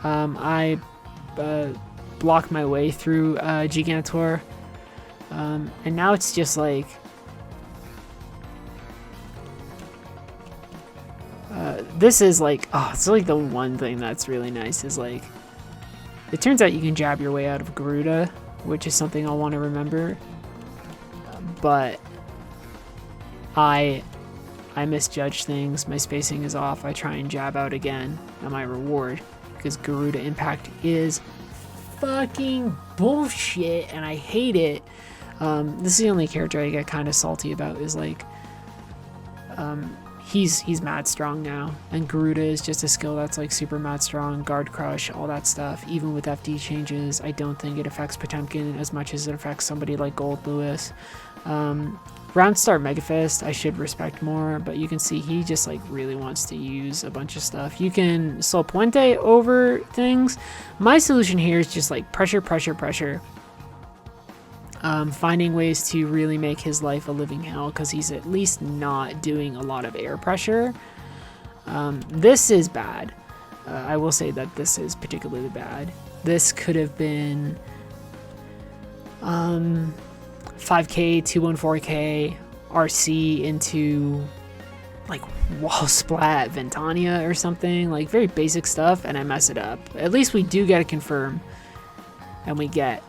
I block my way through Gigantor. And now it's just like... this is like, it's like the one thing that's really nice is like, it turns out you can jab your way out of Garuda, which is something I'll want to remember. But I misjudge things, my spacing is off, I try and jab out again, and my reward, because Garuda Impact is fucking bullshit, and I hate it. This is the only character I get kind of salty about, is like, he's mad strong now, and Garuda is just a skill that's like super mad strong, guard crush, all that stuff. Even with FD changes, I don't think it affects Potemkin as much as it affects somebody like Goldlewis. Round start Megafist I should respect more, but you can see he just like really wants to use a bunch of stuff. You can Sol Puente over things. My solution here is just like pressure. finding ways to really make his life a living hell, because he's at least not doing a lot of air pressure. This is bad. I will say that this is particularly bad. This could have been 5k, 214k, RC into like wall splat Ventania or something, like very basic stuff, and I mess it up. At least we do get a confirm, and we get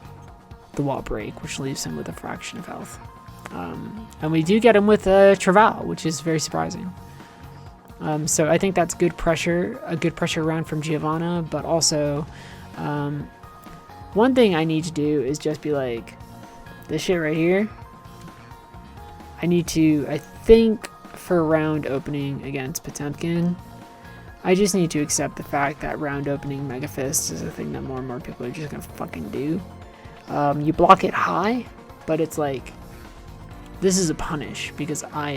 the wall break, which leaves him with a fraction of health. And we do get him with a Travail, which is very surprising. So I think that's a good pressure round from Giovanna, but also one thing I need to do is just be like, this shit right here, I think for round opening against Potemkin, I just need to accept the fact that round opening Mega Fist is a thing that more and more people are just gonna fucking do. You block it high, but it's like, this is a punish because I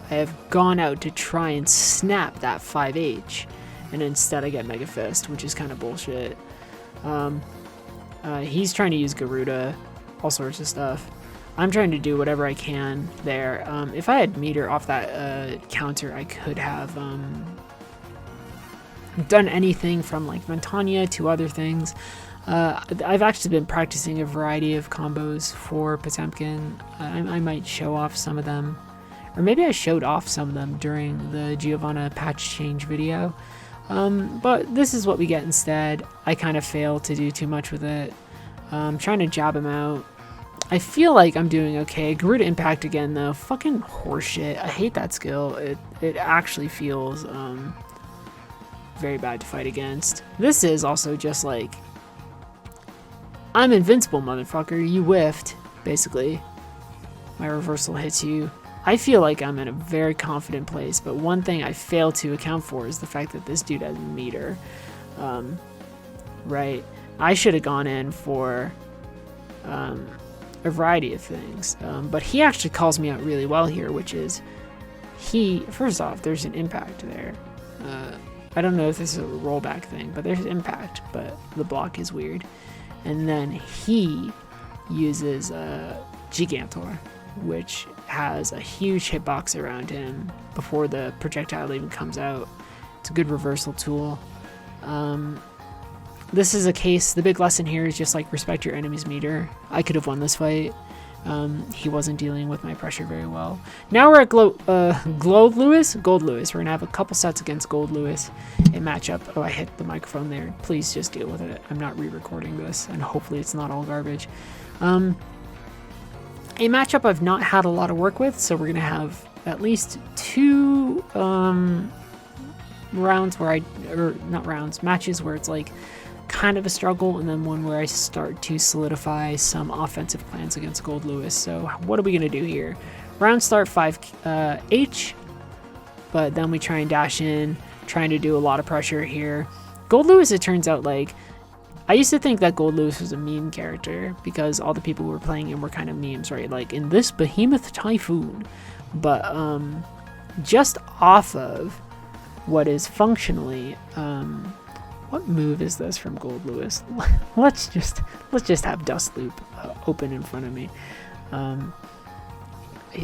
have gone out to try and snap that 5H, and instead I get Mega Fist, which is kind of bullshit. He's trying to use Garuda, all sorts of stuff. I'm trying to do whatever I can there. If I had meter off that counter, I could have done anything from like Ventania to other things. I've actually been practicing a variety of combos for Potemkin. I might show off some of them. Or maybe I showed off some of them during the Giovanna patch change video. But this is what we get instead. I kind of failed to do too much with it. Trying to jab him out. I feel like I'm doing okay. Garuda Impact again though. Fucking horseshit. I hate that skill. It actually feels very bad to fight against. This is also just like, I'm invincible, motherfucker. You whiffed, basically. My reversal hits you. I feel like I'm in a very confident place, but one thing I fail to account for is the fact that this dude has meter. Right? I should have gone in for a variety of things, but he actually calls me out really well here, which is, first off, there's an impact there. I don't know if this is a rollback thing, but there's impact, but the block is weird. And then he uses Gigantor, which has a huge hitbox around him before the projectile even comes out. It's a good reversal tool. This is a case, the big lesson here is just like respect your enemy's meter. I could have won this fight. He wasn't dealing with my pressure very well. Now we're at Goldlewis. We're gonna have a couple sets against Goldlewis in matchup. Oh, I hit the microphone there. Please just deal with it. I'm not re-recording this, and hopefully it's not all garbage. A matchup I've not had a lot of work with, so we're gonna have at least two matches where it's like kind of a struggle, and then one where I start to solidify some offensive plans against Goldlewis. So what are we gonna do here? Round start 5H, but then we try and dash in, trying to do a lot of pressure here. Goldlewis, it turns out, like, I used to think that Goldlewis was a meme character because all the people who were playing him were kind of memes, right? Like in this Behemoth Typhoon, but just off of what is functionally what move is this from Goldlewis? let's just have Dust Loop open in front of me.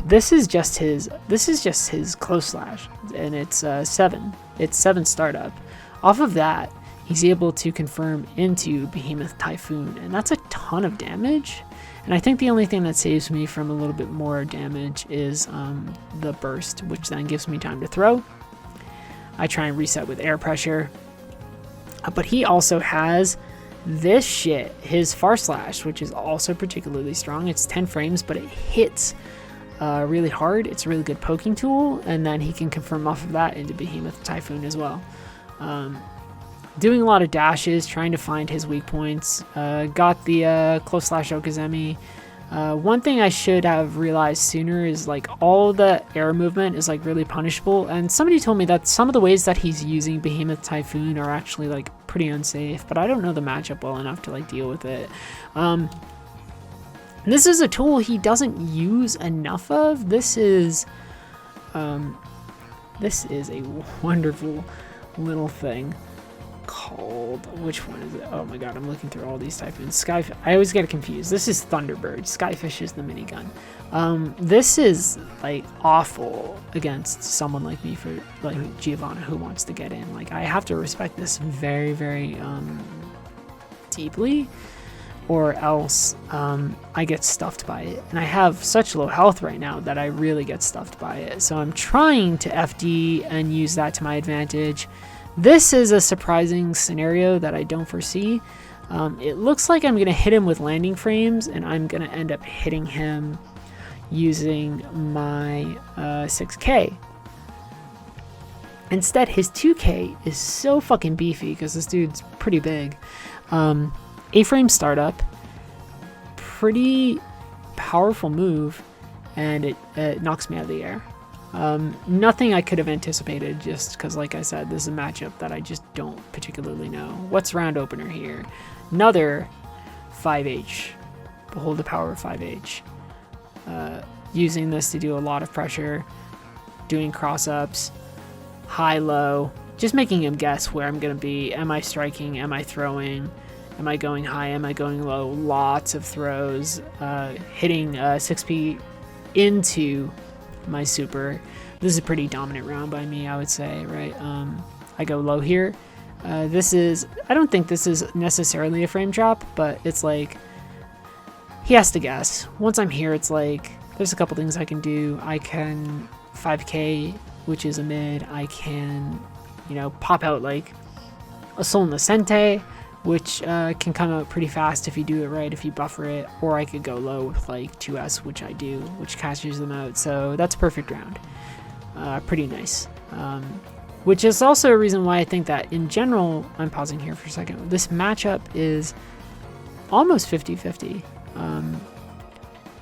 This is just his close slash, and it's 7. It's 7 startup. Off of that, he's able to confirm into Behemoth Typhoon, and that's a ton of damage. And I think the only thing that saves me from a little bit more damage is the burst, which then gives me time to throw. I try and reset with air pressure. But he also has this shit, his Far Slash, which is also particularly strong. It's 10 frames, but it hits really hard. It's a really good poking tool, and then he can confirm off of that into Behemoth Typhoon as well. Doing a lot of dashes, trying to find his weak points. Got the close slash Okazemi. One thing I should have realized sooner is like all the air movement is like really punishable, and somebody told me that some of the ways that he's using Behemoth Typhoon are actually like pretty unsafe, but I don't know the matchup well enough to like deal with it. This is a tool he doesn't use enough of. This is a wonderful little thing. called? Which one is it? Oh my god, I'm looking through all these typhoons. I always get confused. This is Thunderbird. Skyfish is the minigun. This is like awful against someone like me, for like Giovanna, who wants to get in. Like, I have to respect this very, very deeply, or else I get stuffed by it. And I have such low health right now that I really get stuffed by it. So I'm trying to FD and use that to my advantage. This is a surprising scenario that I don't foresee. It looks like I'm going to hit him with landing frames, and I'm going to end up hitting him using my 6K. Instead, his 2K is so fucking beefy because this dude's pretty big. A-frame startup, pretty powerful move, and it knocks me out of the air. Nothing I could have anticipated, just because, like I said, this is a matchup that I just don't particularly know. What's round opener here? Another 5H. Behold the power of 5H. Using this to do a lot of pressure, doing cross-ups, high-low, just making him guess where I'm going to be. Am I striking? Am I throwing? Am I going high? Am I going low? Lots of throws, hitting 6P into my super. This is a pretty dominant round by me, I would say, right? I go low here. I don't think this is necessarily a frame drop, but it's like, he has to guess. Once I'm here, it's like, there's a couple things I can do. I can 5K, which is a mid. I can, pop out like a Sol Nascente, which can come out pretty fast if you do it right, if you buffer it, or I could go low with like 2S, which I do, which catches them out. So that's a perfect round. Pretty nice. Which is also a reason why I think that in general, I'm pausing here for a second, this matchup is almost 50-50.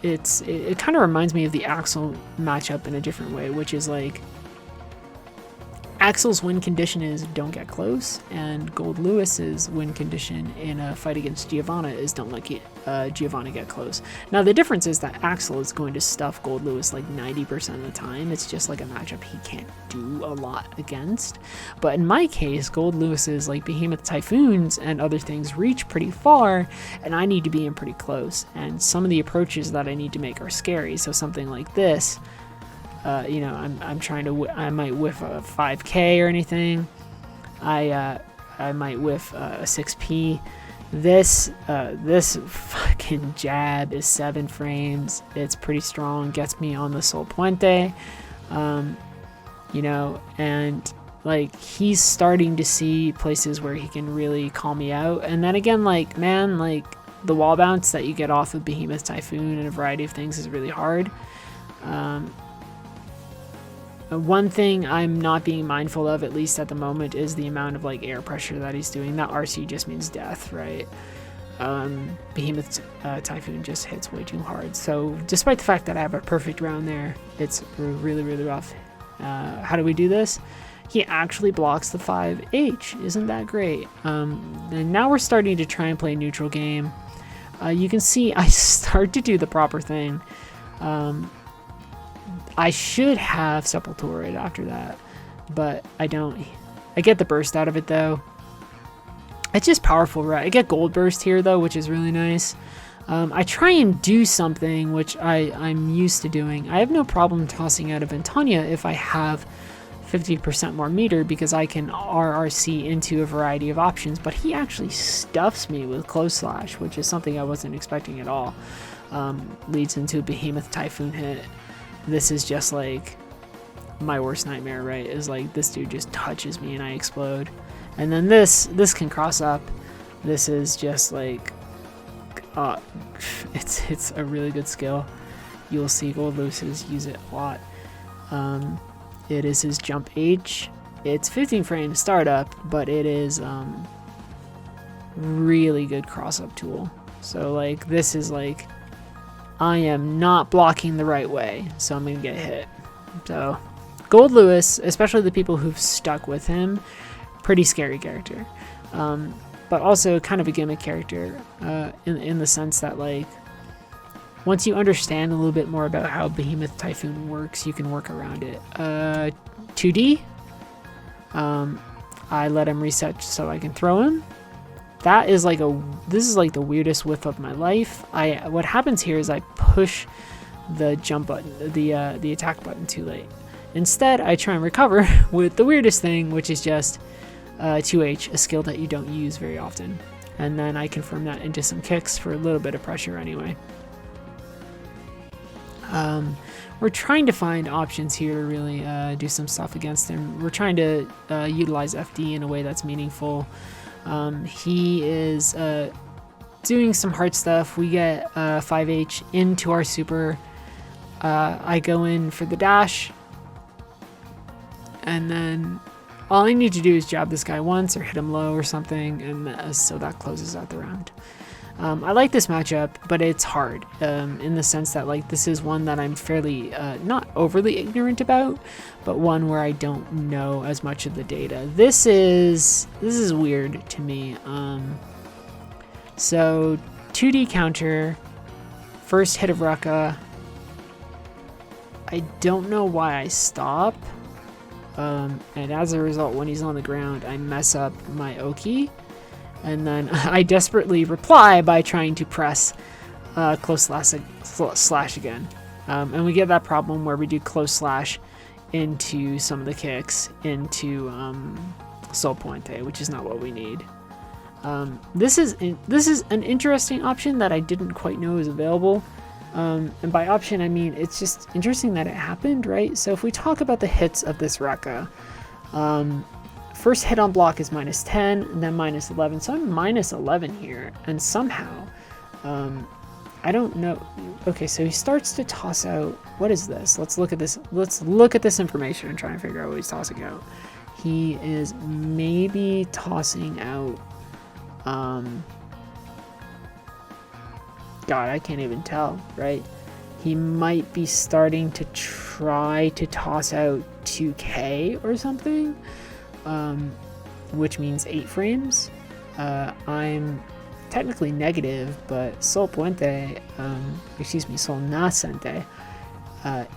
It kind of reminds me of the Axel matchup in a different way, which is like, Axel's win condition is don't get close, and Goldlewis's win condition in a fight against Giovanna is don't let Giovanna get close. Now the difference is that Axel is going to stuff Goldlewis like 90% of the time. It's just like a matchup he can't do a lot against. But in my case, Goldlewis's like Behemoth Typhoons and other things reach pretty far, and I need to be in pretty close. And some of the approaches that I need to make are scary. So something like this. I'm trying to, I might whiff a 5K or anything. I might whiff a 6P. This fucking jab is 7 frames. It's pretty strong. Gets me on the Sol Puente. And like, he's starting to see places where he can really call me out. And then again, like, man, like the wall bounce that you get off of Behemoth Typhoon and a variety of things is really hard. One thing I'm not being mindful of, at least at the moment, is the amount of like air pressure that he's doing. That RC just means death, right? Behemoth Typhoon just hits way too hard. So despite the fact that I have a perfect round there, it's really, really rough. How do we do this? He actually blocks the 5H. Isn't that great? And now we're starting to try and play a neutral game. You can see I start to do the proper thing. I should have Sepultura after that, but I don't. I get the burst out of it, though. It's just powerful, right? I get gold burst here, though, which is really nice. I try and do something which I'm used to doing. I have no problem tossing out a Ventania if I have 50% more meter, because I can RRC into a variety of options, but he actually stuffs me with Close Slash, which is something I wasn't expecting at all. Leads into a Behemoth Typhoon hit. This is just like my worst nightmare, right? Is like, this dude just touches me and I explode. And then this can cross up. This is just like, it's a really good skill. You'll see Goldlewis use it a lot. It is his jump H. It's 15 frame startup, but it is really good cross up tool. So like, this is like, I am not blocking the right way, so I'm gonna get hit. So Goldlewis, especially the people who've stuck with him, pretty scary character, but also kind of a gimmick character, in the sense that like, once you understand a little bit more about how Behemoth Typhoon works, you can work around it. 2D, I let him reset so I can throw him. That is like this is like the weirdest whiff of my life. What happens here is I push the jump button, the attack button too late. Instead, I try and recover with the weirdest thing, which is just 2H, a skill that you don't use very often. And then I confirm that into some kicks for a little bit of pressure anyway. We're trying to find options here to really do some stuff against him. We're trying to utilize FD in a way that's meaningful. He is doing some hard stuff. We get 5H into our super. I go in for the dash. And then all I need to do is jab this guy once or hit him low or something. And so that closes out the round. I like this matchup, but it's hard in the sense that like this is one that I'm fairly not overly ignorant about, but one where I don't know as much of the data. This is weird to me. So 2D counter, first hit of Rekka. I don't know why I stop, and as a result, when he's on the ground, I mess up my Oki. And then I desperately reply by trying to press close slash again. And we get that problem where we do close slash into some of the kicks into Sol Puente, which is not what we need. This is an interesting option that I didn't quite know was available. And by option, I mean it's just interesting that it happened, right? So if we talk about the hits of this Rekka, first hit on block is -10, and then -11. So I'm -11 here, and somehow, I don't know. Okay, so he starts to toss out. What is this? Let's look at this. Let's look at this information and try and figure out what he's tossing out. He is maybe tossing out. God, I can't even tell. Right? He might be starting to try to toss out 2K or something. Which means 8 frames. I'm technically negative, but Sol Puente, Sol Nascente,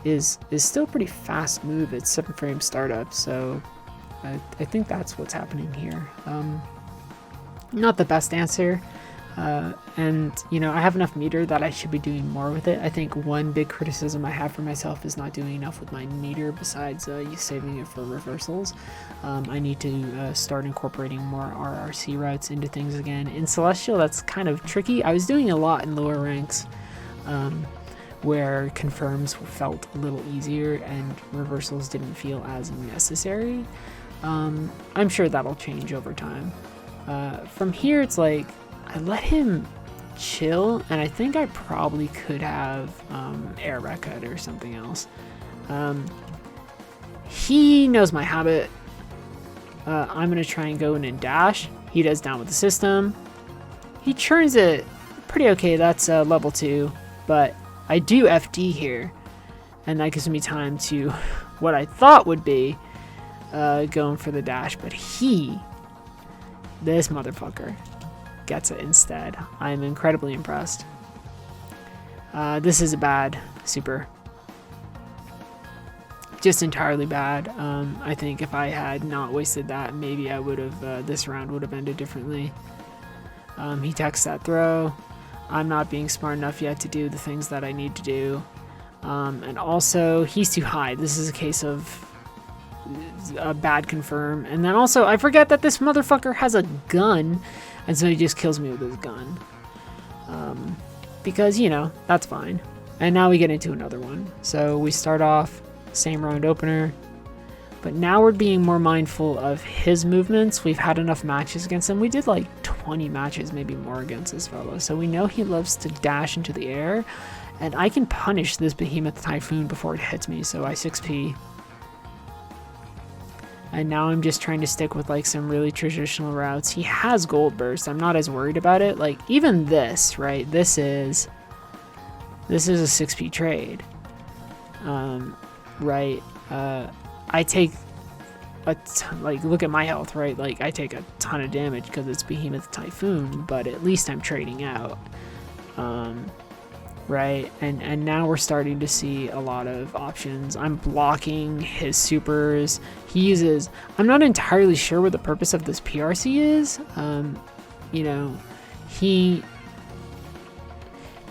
is still a pretty fast move. It's 7 frame startup, so I think that's what's happening here. Not the best answer. And I have enough meter that I should be doing more with it. I think one big criticism I have for myself is not doing enough with my meter besides saving it for reversals. I need to start incorporating more RRC routes into things again. In Celestial, that's kind of tricky. I was doing a lot in lower ranks where confirms felt a little easier and reversals didn't feel as necessary. I'm sure that'll change over time. From here, it's like I let him chill, and I think I probably could have air recut or something else. He knows my habit. I'm going to try and go in and dash. He does down with the system. He churns it pretty okay. That's level 2, but I do FD here, and that gives me time to what I thought would be going for the dash, but this motherfucker gets it instead. I'm incredibly impressed. This is a bad super. Just entirely bad. I think if I had not wasted that, maybe I would have, this round would have ended differently. He techs that throw. I'm not being smart enough yet to do the things that I need to do. And also, he's too high. This is a case of a bad confirm. And then also, I forget that this motherfucker has a gun. And so he just kills me with his gun. Because, that's fine. And now we get into another one. So we start off, same round opener. But now we're being more mindful of his movements. We've had enough matches against him. We did like 20 matches, maybe more against this fellow. So we know he loves to dash into the air. And I can punish this Behemoth Typhoon before it hits me. So I 6P. And now I'm just trying to stick with like some really traditional routes. He has Gold Burst. I'm not as worried about it. Like even this, right? This is a 6P trade. Right? I take look at my health, right? Like I take a ton of damage because it's Behemoth Typhoon, but at least I'm trading out. right? And now we're starting to see a lot of options. I'm blocking his supers. He uses, I'm not entirely sure what the purpose of this PRC is. You know, he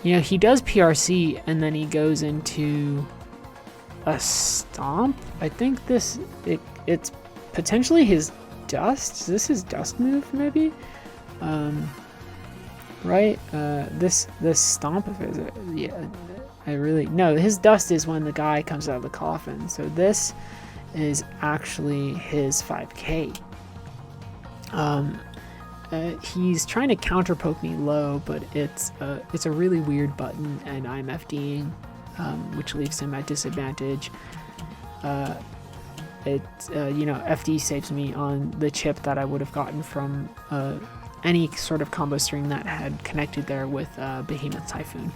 does PRC and then he goes into a stomp. I think it's potentially his dust. Is this his dust move maybe? Right? This stomp of his, yeah, no, his dust is when the guy comes out of the coffin. So this is actually his 5k. He's trying to counter poke me low, but it's a really weird button, and I'm FDing, which leaves him at disadvantage. FD saves me on the chip that I would have gotten from any sort of combo string that had connected there with Behemoth Typhoon.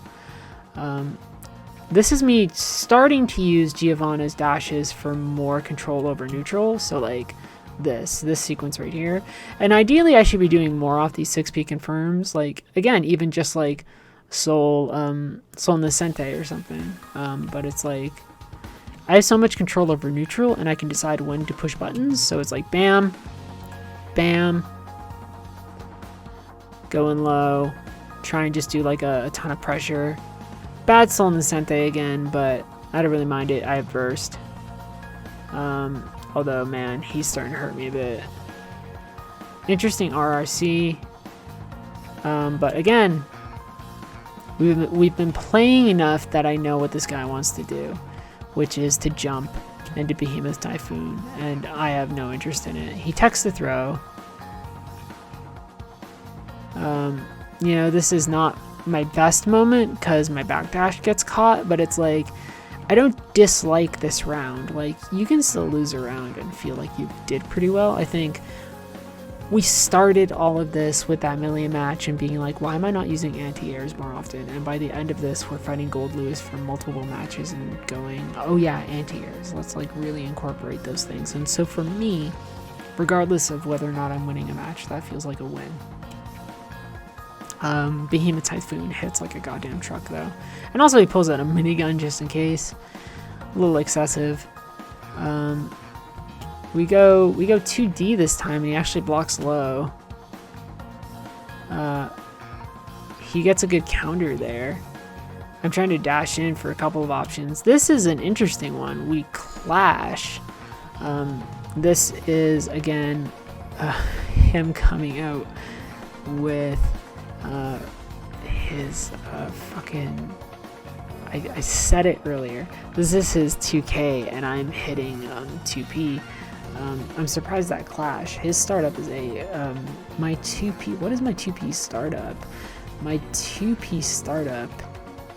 This is me starting to use Giovanna's dashes for more control over neutral, so like this sequence right here. And ideally I should be doing more off these 6p confirms, like again, even just like Sol Nascente or something. But it's like I have so much control over neutral and I can decide when to push buttons, so it's like bam, bam, going low, try and just do like a ton of pressure. Bad Sol Nascente again, but I don't really mind it. I have burst. Although, man, he's starting to hurt me a bit. Interesting RRC. But again, we've been playing enough that I know what this guy wants to do, which is to jump into Behemoth Typhoon, and I have no interest in it. He techs the throw. This is not my best moment because my backdash gets caught, but it's like, I don't dislike this round. Like, you can still lose a round and feel like you did pretty well. I think we started all of this with that Millia match and being like, why am I not using anti-airs more often? And by the end of this, we're fighting Goldlewis for multiple matches and going, oh yeah, anti-airs. Let's like really incorporate those things. And so for me, regardless of whether or not I'm winning a match, that feels like a win. Behemoth Typhoon hits like a goddamn truck though. And also he pulls out a minigun just in case. A little excessive. We go 2D this time and he actually blocks low. He gets a good counter there. I'm trying to dash in for a couple of options. This is an interesting one. We clash. This is again him coming out with his fucking, I said it earlier, this is his 2k and I'm hitting 2p. I'm surprised that clash. His startup is a my 2p, what is my 2p startup? My 2p startup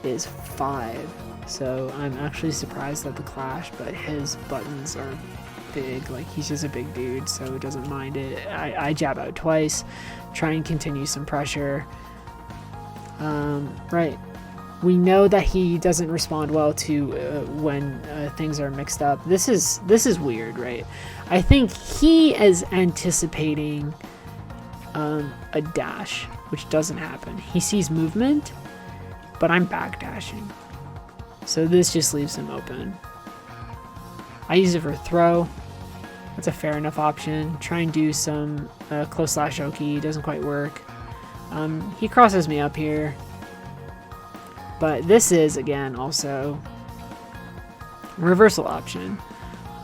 is 5, so I'm actually surprised at the clash, but his buttons are big, like he's just a big dude, so it doesn't mind it. I jab out twice, try and continue some pressure. Right, we know that he doesn't respond well to when things are mixed up. This is weird, right? I think he is anticipating a dash, which doesn't happen. He sees movement, but I'm backdashing, so this just leaves him open. I use it for throw. That's a fair enough option. Try and do some close slash oki, doesn't quite work. He crosses me up here, but this is again also reversal option.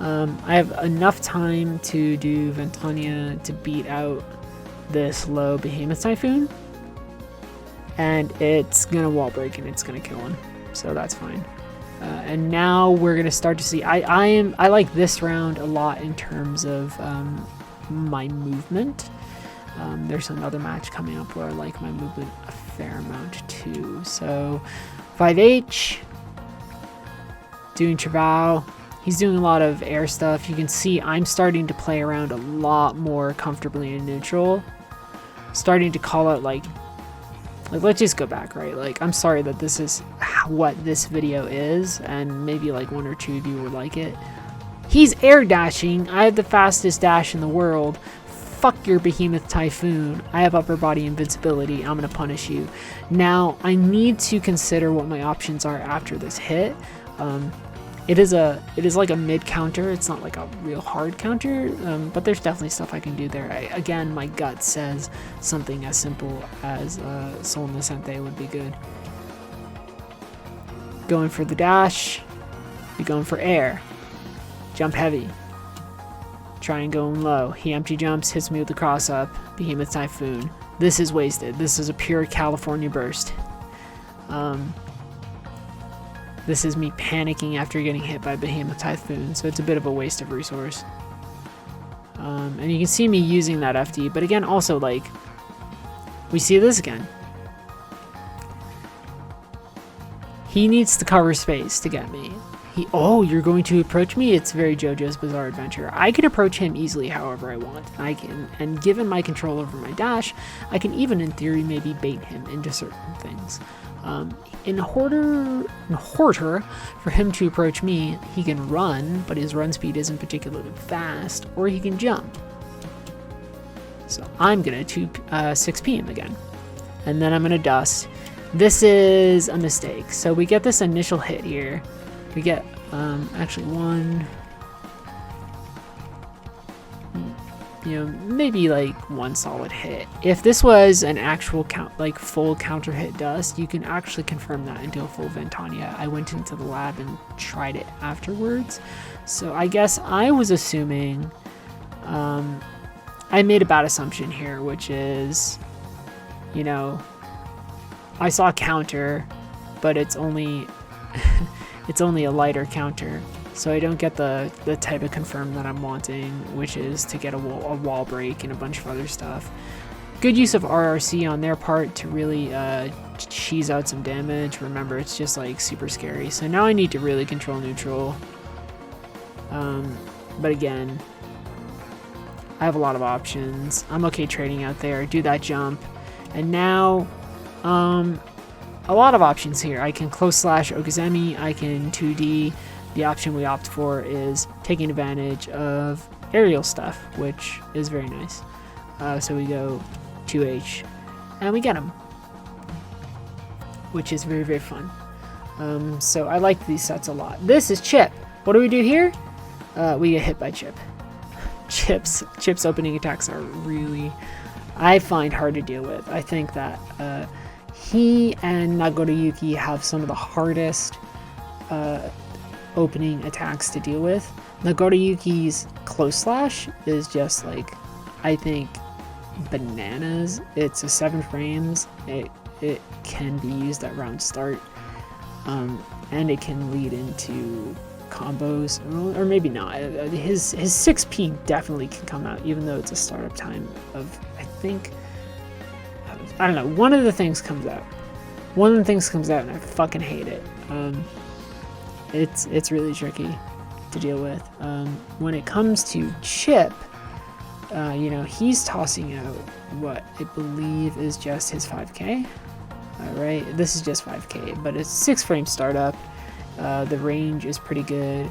I have enough time to do Ventania to beat out this low Behemoth Typhoon, and it's gonna wall break and it's gonna kill him, so that's fine. And now we're gonna start to see. I like this round a lot in terms of my movement. There's another match coming up where I like my movement a fair amount too. So 5H, doing Travau. He's doing a lot of air stuff. You can see I'm starting to play around a lot more comfortably in neutral. Starting to call out like let's just go back, right? Like, I'm sorry that this is what this video is, and maybe like one or two of you would like it. He's air dashing. I have the fastest dash in the world. fuck your Behemoth Typhoon. I have upper body invincibility. I'm gonna punish you. Now, I need to consider what my options are after this hit. It is like a mid counter. It's not like a real hard counter, but there's definitely stuff I can do there. Again, my gut says something as simple as Sol Nascente would be good. Going for the dash. Be going for air. Jump heavy. Try and go low. He empty jumps, hits me with the cross up. Behemoth Typhoon. This is wasted. This is a pure California burst. This is me panicking after getting hit by Behemoth Typhoon, so it's a bit of a waste of resource. And you can see me using that FD, but again, also, like, we see this again. He needs to cover space to get me. Oh, you're going to approach me? It's very JoJo's Bizarre Adventure. I can approach him easily however I want. And given my control over my dash, I can even, in theory, maybe bait him into certain things. In order for him to approach me, he can run, but his run speed isn't particularly fast, or he can jump. So I'm gonna 6P him again. And then I'm gonna dust. This is a mistake. So we get this initial hit here. We get actually one, maybe like one solid hit. If this was an actual full counter hit dust, you can actually confirm that into a full Ventania. I went into the lab and tried it afterwards. So I guess I was assuming, I made a bad assumption here, which is, I saw a counter, but it's only it's only a lighter counter, so I don't get the type of confirm that I'm wanting, which is to get a wall break and a bunch of other stuff. Good use of RRC on their part to really cheese out some damage. Remember, it's just like super scary. So now I need to really control neutral. But again, I have a lot of options. I'm okay trading out there, do that jump, and now a lot of options here. I can close slash Okizemi, I can 2D. The option we opt for is taking advantage of aerial stuff, which is very nice. So we go 2H, and we get him, which is very, very fun. So I like these sets a lot. This is Chipp. What do we do here? We get hit by Chipp. Chipp's opening attacks are really, I find, hard to deal with. I think that he and Nagoriyuki have some of the hardest opening attacks to deal with. Nagoriyuki's close slash is just like, I think, bananas. It's a 7 frames. It can be used at round start, and it can lead into combos, or maybe not. His 6P definitely can come out, even though it's a startup time of, I don't know, one of the things comes out. And I fucking hate it. It's really tricky to deal with. When it comes to Chipp, he's tossing out what I believe is just his 5k. Alright, this is just 5k, but it's 6 frame startup. The range is pretty good.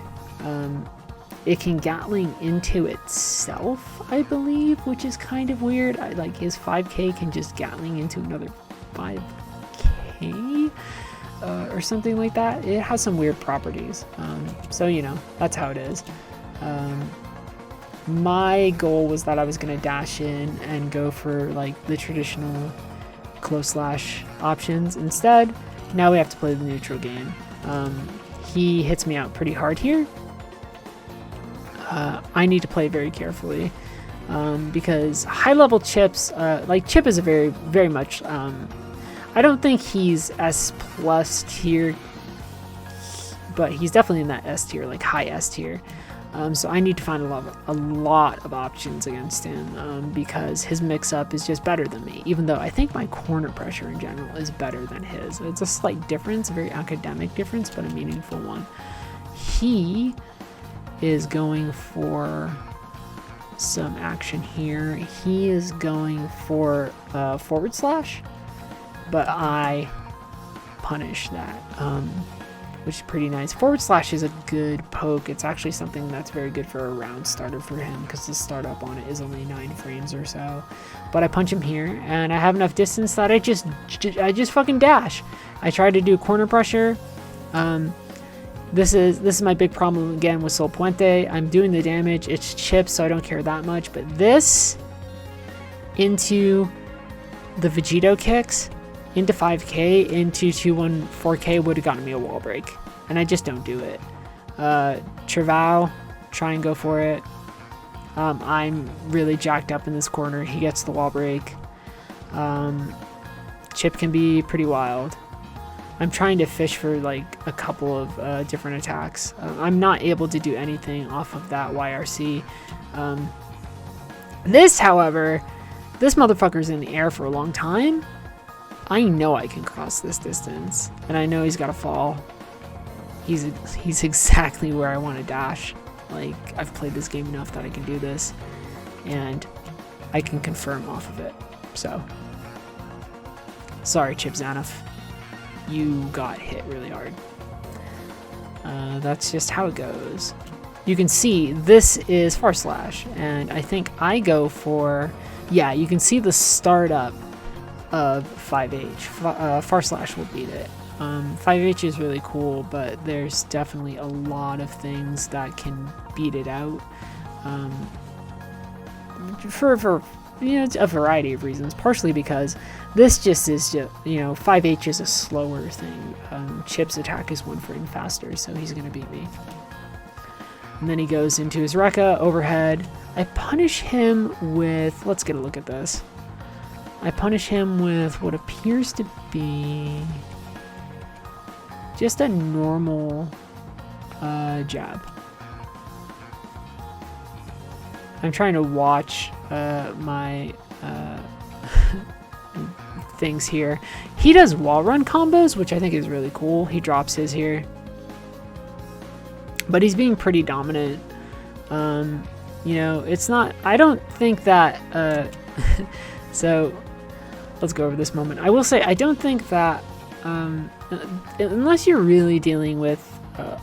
It can Gatling into itself, I believe, which is kind of weird. Like his 5k can just Gatling into another 5k or something like that. It has some weird properties. So that's how it is. My goal was that I was gonna dash in and go for like the traditional close slash options. Instead, now we have to play the neutral game. He hits me out pretty hard here. I need to play very carefully because high-level Chips, like Chipp is a very, very much, I don't think he's S+ tier, but he's definitely in that S tier, like high S tier. So I need to find a lot of options against him because his mix-up is just better than me, even though I think my corner pressure in general is better than his. It's a slight difference, a very academic difference, but a meaningful one. He is going for some action here. He is going for forward slash, but I punish that. which is pretty nice. Forward slash is a good poke. It's actually something that's very good for a round starter for him because the startup on it is only 9 frames or so. But I punch him here, and I have enough distance that I just fucking dash. I try to do corner pressure. This is my big problem again with Sol Puente. I'm doing the damage. It's Chipp, so I don't care that much. But this into the Vegito kicks, into 5k, into 214k would have gotten me a wall break. And I just don't do it. Trevao, try and go for it. I'm really jacked up in this corner. He gets the wall break. Chipp can be pretty wild. I'm trying to fish for like a couple of different attacks. I'm not able to do anything off of that YRC. This, however, this motherfucker's in the air for a long time. I know I can cross this distance, and I know he's got to fall. He's exactly where I want to dash. Like, I've played this game enough that I can do this, and I can confirm off of it. So, sorry, Chipp Zanoff. You got hit really hard. That's just how it goes. You can see this is far slash, and I think I go for, yeah, you can see the startup of 5H. Far slash will beat it. 5H is really cool, but there's definitely a lot of things that can beat it out. For you know, a variety of reasons, partially because this just is, 5H is a slower thing. Chipp's attack is 1 frame faster, so he's going to beat me. And then he goes into his Rekka, overhead. I punish him with, let's get a look at this. I punish him with what appears to be just a normal jab. I'm trying to watch my things here. He does wall run combos, which I think is really cool. He drops his here. But he's being pretty dominant. It's not, I don't think that, so let's go over this moment. I will say, I don't think that, unless you're really dealing with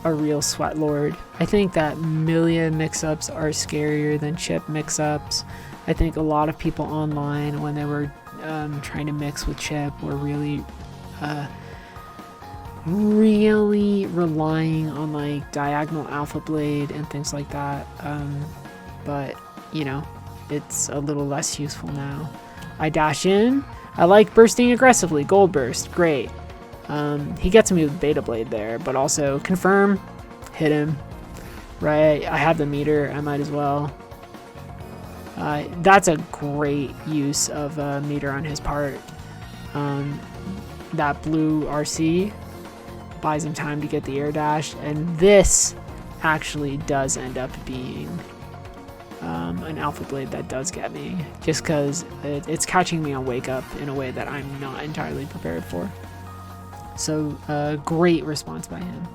a real sweat lord, I think that Millia mix-ups are scarier than Chipp mix-ups. I think a lot of people online, when they were trying to mix with Chipp, were really relying on like diagonal alpha blade and things like that. But it's a little less useful now. I dash in. I like bursting aggressively. Gold burst, great. He gets me with beta blade there, but also confirm, hit him. Right, I have the meter. I might as well. That's a great use of meter on his part. That blue RC buys him time to get the air dash, and this actually does end up being an alpha blade that does get me, just because it's catching me on wake up in a way that I'm not entirely prepared for. So great response by him.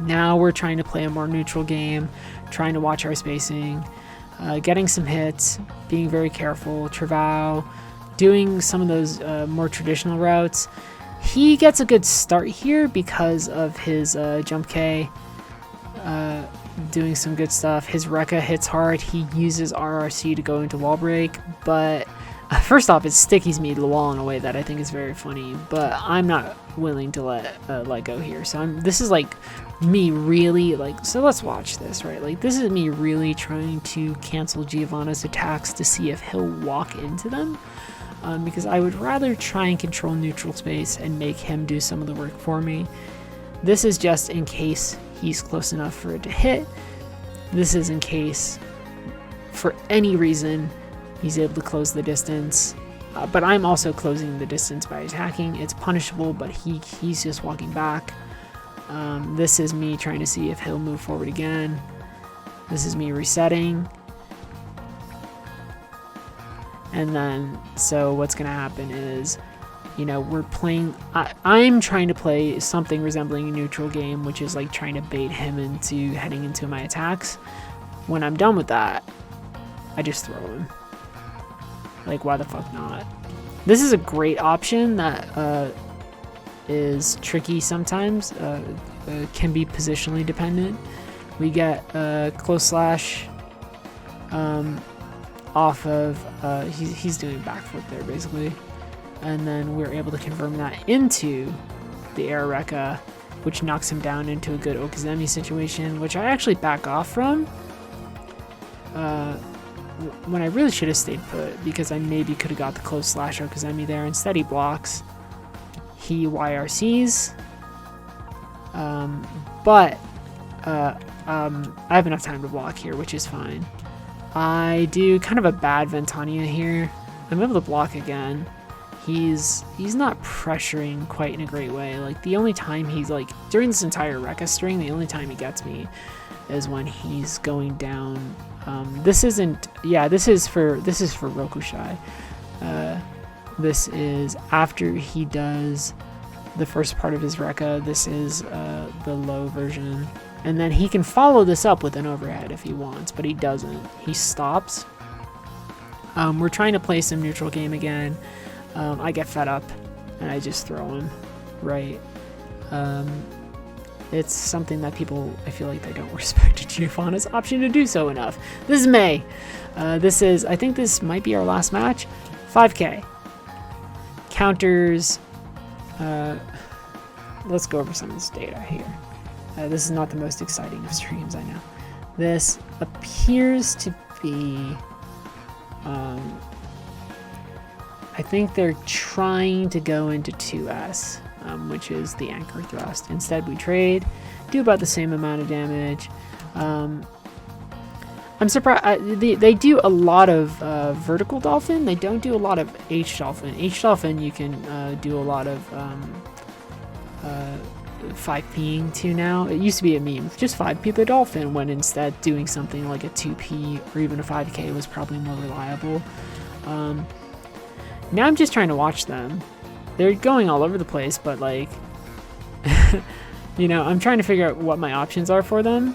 Now we're trying to play a more neutral game, trying to watch our spacing, getting some hits, being very careful. Trevao doing some of those more traditional routes. He gets a good start here because of his jump K, doing some good stuff. His Rekka hits hard. He uses RRC to go into wall break, but first off, it stickies me to the wall in a way that I think is very funny, but I'm not willing to let go here. So this is like me really so let's watch this, right? Like, this is me really trying to cancel Giovanna's attacks to see if he'll walk into them. Because I would rather try and control neutral space and make him do some of the work for me. This is just in case he's close enough for it to hit. This is in case, for any reason, he's able to close the distance. But I'm also closing the distance by attacking. It's punishable, but he's just walking back. This is me trying to see if he'll move forward again. This is me resetting. And then, so what's going to happen is, we're playing, I'm trying to play something resembling a neutral game, which is like trying to bait him into heading into my attacks. When I'm done with that, I just throw him. Like, why the fuck not? This is a great option that is tricky sometimes, can be positionally dependent. We get a close slash off of, he's doing backflip there basically, and then we're able to confirm that into the air rekka, which knocks him down into a good okizeme situation, which I actually back off from when I really should have stayed put, because I maybe could have got the close slash okizeme there. Instead he blocks, he YRCs, but I have enough time to block here, which is fine. I do kind of a bad Ventania here. I'm able to block again. He's not pressuring quite in a great way. Like, the only time he's, like, during this entire rekka string, the only time he gets me is when he's going down. This is for Rokushai. This is after he does the first part of his rekka. This is the low version. And then he can follow this up with an overhead if he wants, but he doesn't. He stops. We're trying to play some neutral game again. I get fed up and I just throw him, right? It's something that people, I feel like they don't respect Giovanna's option to do so enough. This is May. I think this might be our last match. 5K. Counters. Let's go over some of this data here. This is not the most exciting of streams, I know. This appears to be... I think they're trying to go into 2S, which is the anchor thrust. Instead, we trade, do about the same amount of damage. I'm surprised. They do a lot of vertical dolphin. They don't do a lot of H dolphin. H dolphin, you can do a lot of 5Ping to now. It used to be a meme, just 5P the dolphin, when instead doing something like a 2P or even a 5K was probably more reliable. Now I'm just trying to watch them. They're going all over the place, but like, you know, I'm trying to figure out what my options are for them.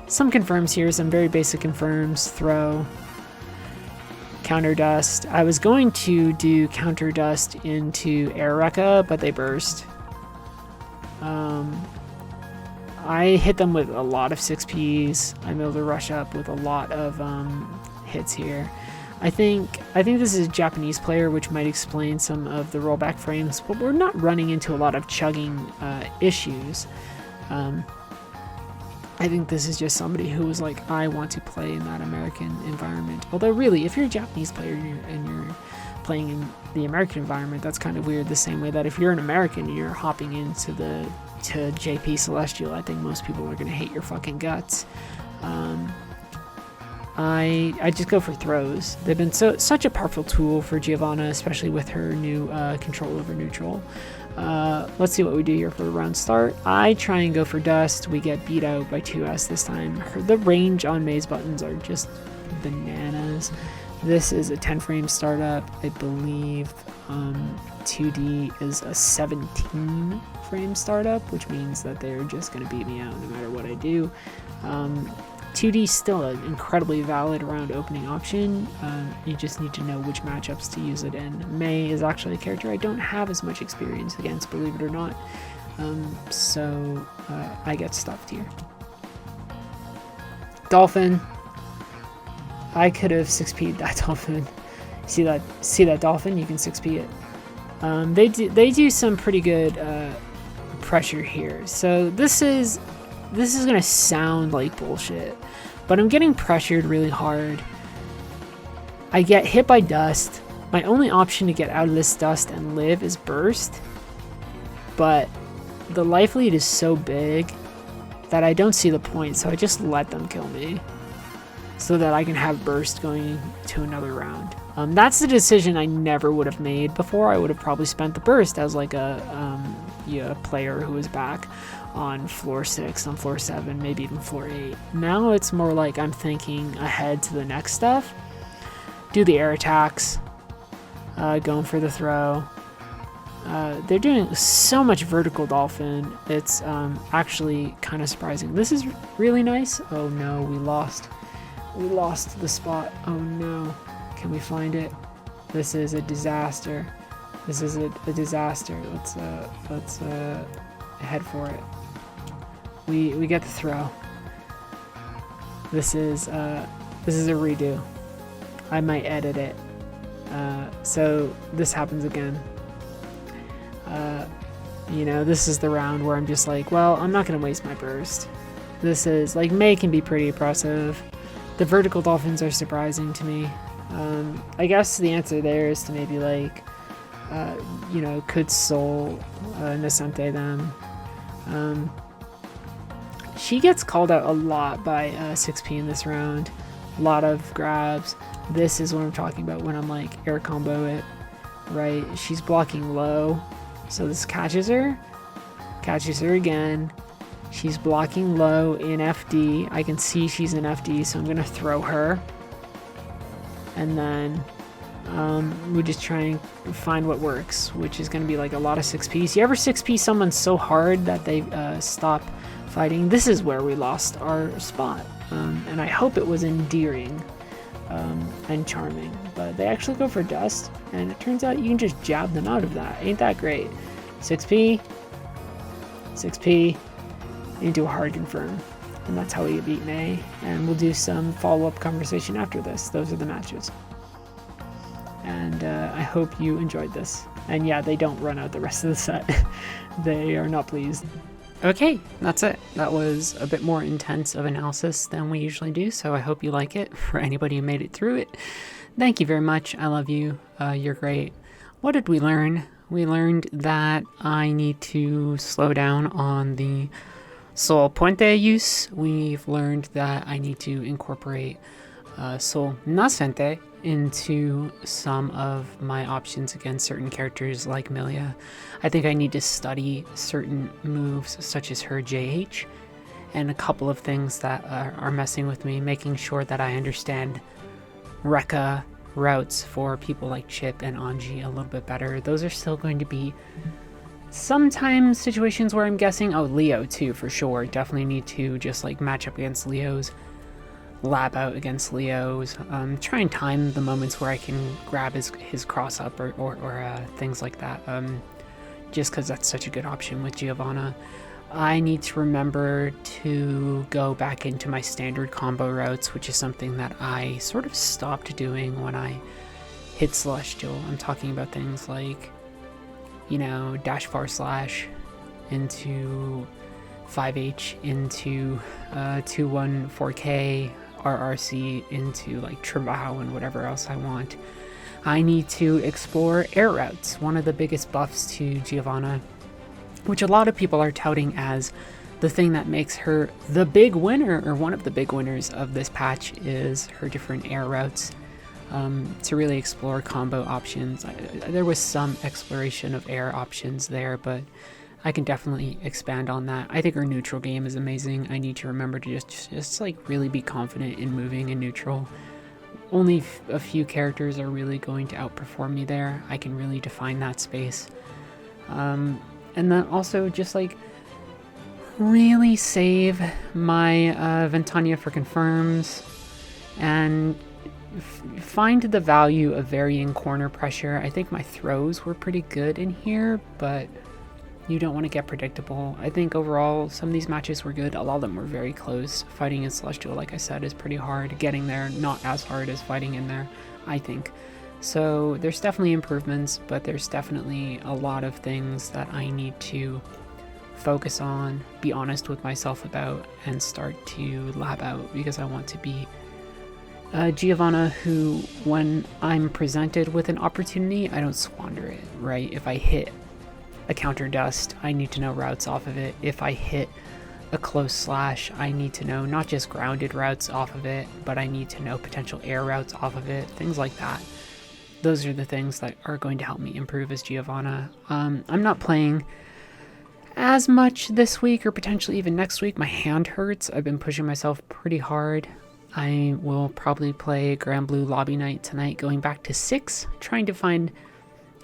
Some confirms here, some very basic confirms. Throw, counter dust. I was going to do counter dust into air rekka, but they burst. I hit them with a lot of 6Ps. I'm able to rush up with a lot of hits here. I think this is a Japanese player, which might explain some of the rollback frames, but we're not running into a lot of chugging issues. I think this is just somebody who was like, I want to play in that American environment. Although really, if you're a Japanese player and you're playing in the American environment, that's kind of weird. The same way that if you're an American and you're hopping into to JP Celestial, I think most people are going to hate your fucking guts. I just go for throws. They've been such a powerful tool for Giovanna, especially with her new control over neutral. Let's see what we do here for the round start. I try and go for dust. We get beat out by 2S this time. The range on May's buttons are just bananas. This is a 10 frame startup. I believe 2D is a 17 frame startup, which means that they're just going to beat me out no matter what I do. 2D is still an incredibly valid round opening option. You just need to know which matchups to use it in. May is actually a character I don't have as much experience against, believe it or not. So I get stuffed here. Dolphin. I could have 6P'd that dolphin. See that dolphin? You can 6P it. They do some pretty good pressure here. So this is gonna sound like bullshit, but I'm getting pressured really hard. I get hit by dust. My only option to get out of this dust and live is burst, but the life lead is so big that I don't see the point, so I just let them kill me so that I can have burst going to another round. That's the decision I never would have made before. I would have probably spent the burst as like a player who was back on floor 6, on floor 7, maybe even floor 8. Now it's more like I'm thinking ahead to the next stuff. Do the air attacks, going for the throw. They're doing so much vertical dolphin. It's actually kind of surprising. This is really nice. Oh no, we lost the spot. Oh no. Can we find it? This is a disaster. This is a disaster. Let's head for it. We get the throw. This is a redo. I might edit it. So this happens again. This is the round where I'm just like, well, I'm not going to waste my burst. This is, like, May can be pretty oppressive. The vertical dolphins are surprising to me. I guess the answer there is to maybe, like, could Soul Nascente them. She gets called out a lot by 6P in this round. A lot of grabs. This is what I'm talking about when I'm like air combo it, right? She's blocking low. So this catches her again. She's blocking low in FD. I can see she's in FD, so I'm gonna throw her. And then we just try and find what works, which is gonna be like a lot of 6Ps. You ever 6P someone so hard that they stop fighting? This is where we lost our spot. And I hope it was endearing and charming, but they actually go for dust, and it turns out you can just jab them out of that. Ain't that great? 6P into a hard confirm, and that's how we beat May. And we'll do some follow-up conversation after this. Those are the matches, and I hope you enjoyed this. And yeah, they don't run out the rest of the set. They are not pleased. Okay, that's it. That was a bit more intense of analysis than we usually do, so I hope you like it. For anybody who made it through it, thank you very much. I love you. You're great. What did we learn? We learned that I need to slow down on the Sol Puente use. We've learned that I need to incorporate Sol Nascente into some of my options against certain characters like Millia. I think I need to study certain moves such as her JH and a couple of things that are messing with me, making sure that I understand Rekka routes for people like Chipp and Anji a little bit better. Those are still going to be sometimes situations where I'm guessing. Oh, Leo too, for sure. Definitely need to just like match up against Leo's, lab out against Leo's, try and time the moments where I can grab his cross up or things like that, just because that's such a good option with Giovanna. I need to remember to go back into my standard combo routes, which is something that I sort of stopped doing when I hit Celestial. I'm talking about things like, dash far slash into 5H into 214K, RRC into like Trabajo and whatever else I want. I need to explore air routes. One of the biggest buffs to Giovanna, which a lot of people are touting as the thing that makes her the big winner, or one of the big winners of this patch, is her different air routes. To really explore combo options. There was some exploration of air options there, but I can definitely expand on that. I think her neutral game is amazing. I need to remember to just like really be confident in moving in neutral. Only a few characters are really going to outperform me there. I can really define that space. And then also just like really save my Ventania for confirms and find the value of varying corner pressure. I think my throws were pretty good in here, but you don't want to get predictable. I think overall some of these matches were good. A lot of them were very close. Fighting in Celestial, like I said, is pretty hard. Getting there, not as hard as fighting in there, I think. So there's definitely improvements, but there's definitely a lot of things that I need to focus on, be honest with myself about, and start to lab out, because I want to be Giovanna who, when I'm presented with an opportunity, I don't squander it, right? If I hit a counter dust, I need to know routes off of it. If I hit a close slash, I need to know not just grounded routes off of it, but I need to know potential air routes off of it, things like that. Those are the things that are going to help me improve as Giovanna. I'm not playing as much this week, or potentially even next week. My hand hurts. I've been pushing myself pretty hard. I will probably play Grand Blue Lobby Night tonight, going back to 6, trying to find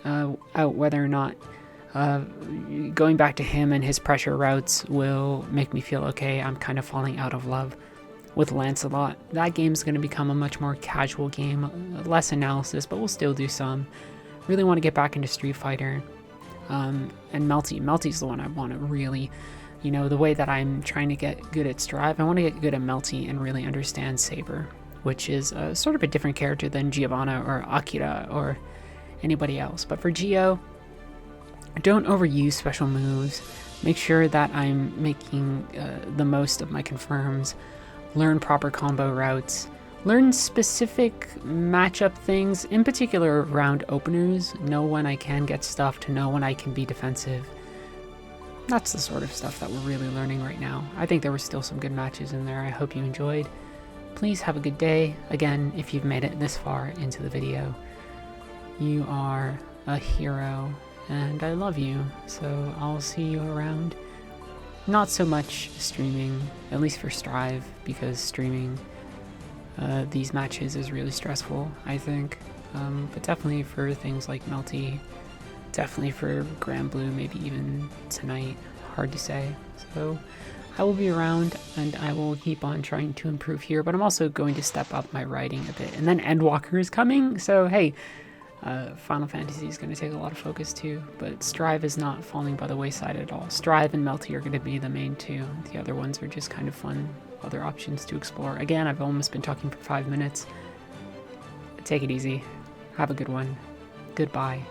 out whether or not going back to him and his pressure routes will make me feel okay. I'm kind of falling out of love with Lancelot. That game's going to become a much more casual game, less analysis, but we'll still do some. Really want to get back into Street Fighter. And Melty's the one I want to really, you know, the way that I'm trying to get good at Strive, I want to get good at Melty and really understand Saber, which is sort of a different character than Giovanna or Akira or anybody else. But for Gio, don't overuse special moves. Make sure that I'm making the most of my confirms. Learn proper combo routes. Learn specific matchup things, in particular around openers. Know when I can get stuffed, know when I can be defensive. That's the sort of stuff that we're really learning right now. I think there were still some good matches in there. I hope you enjoyed. Please have a good day. Again, if you've made it this far into the video, you are a hero, and I love you. So I'll see you around. Not so much streaming, at least for Strive, because streaming these matches is really stressful, I think. But definitely for things like Melty, definitely for Grand Blue, maybe even tonight, hard to say. So I will be around and I will keep on trying to improve here, but I'm also going to step up my writing a bit. And then Endwalker is coming, so hey, Final Fantasy is going to take a lot of focus too, but Strive is not falling by the wayside at all. Strive and Melty are going to be the main two. The other ones are just kind of fun, other options to explore. Again, I've almost been talking for 5 minutes. Take it easy. Have a good one. Goodbye.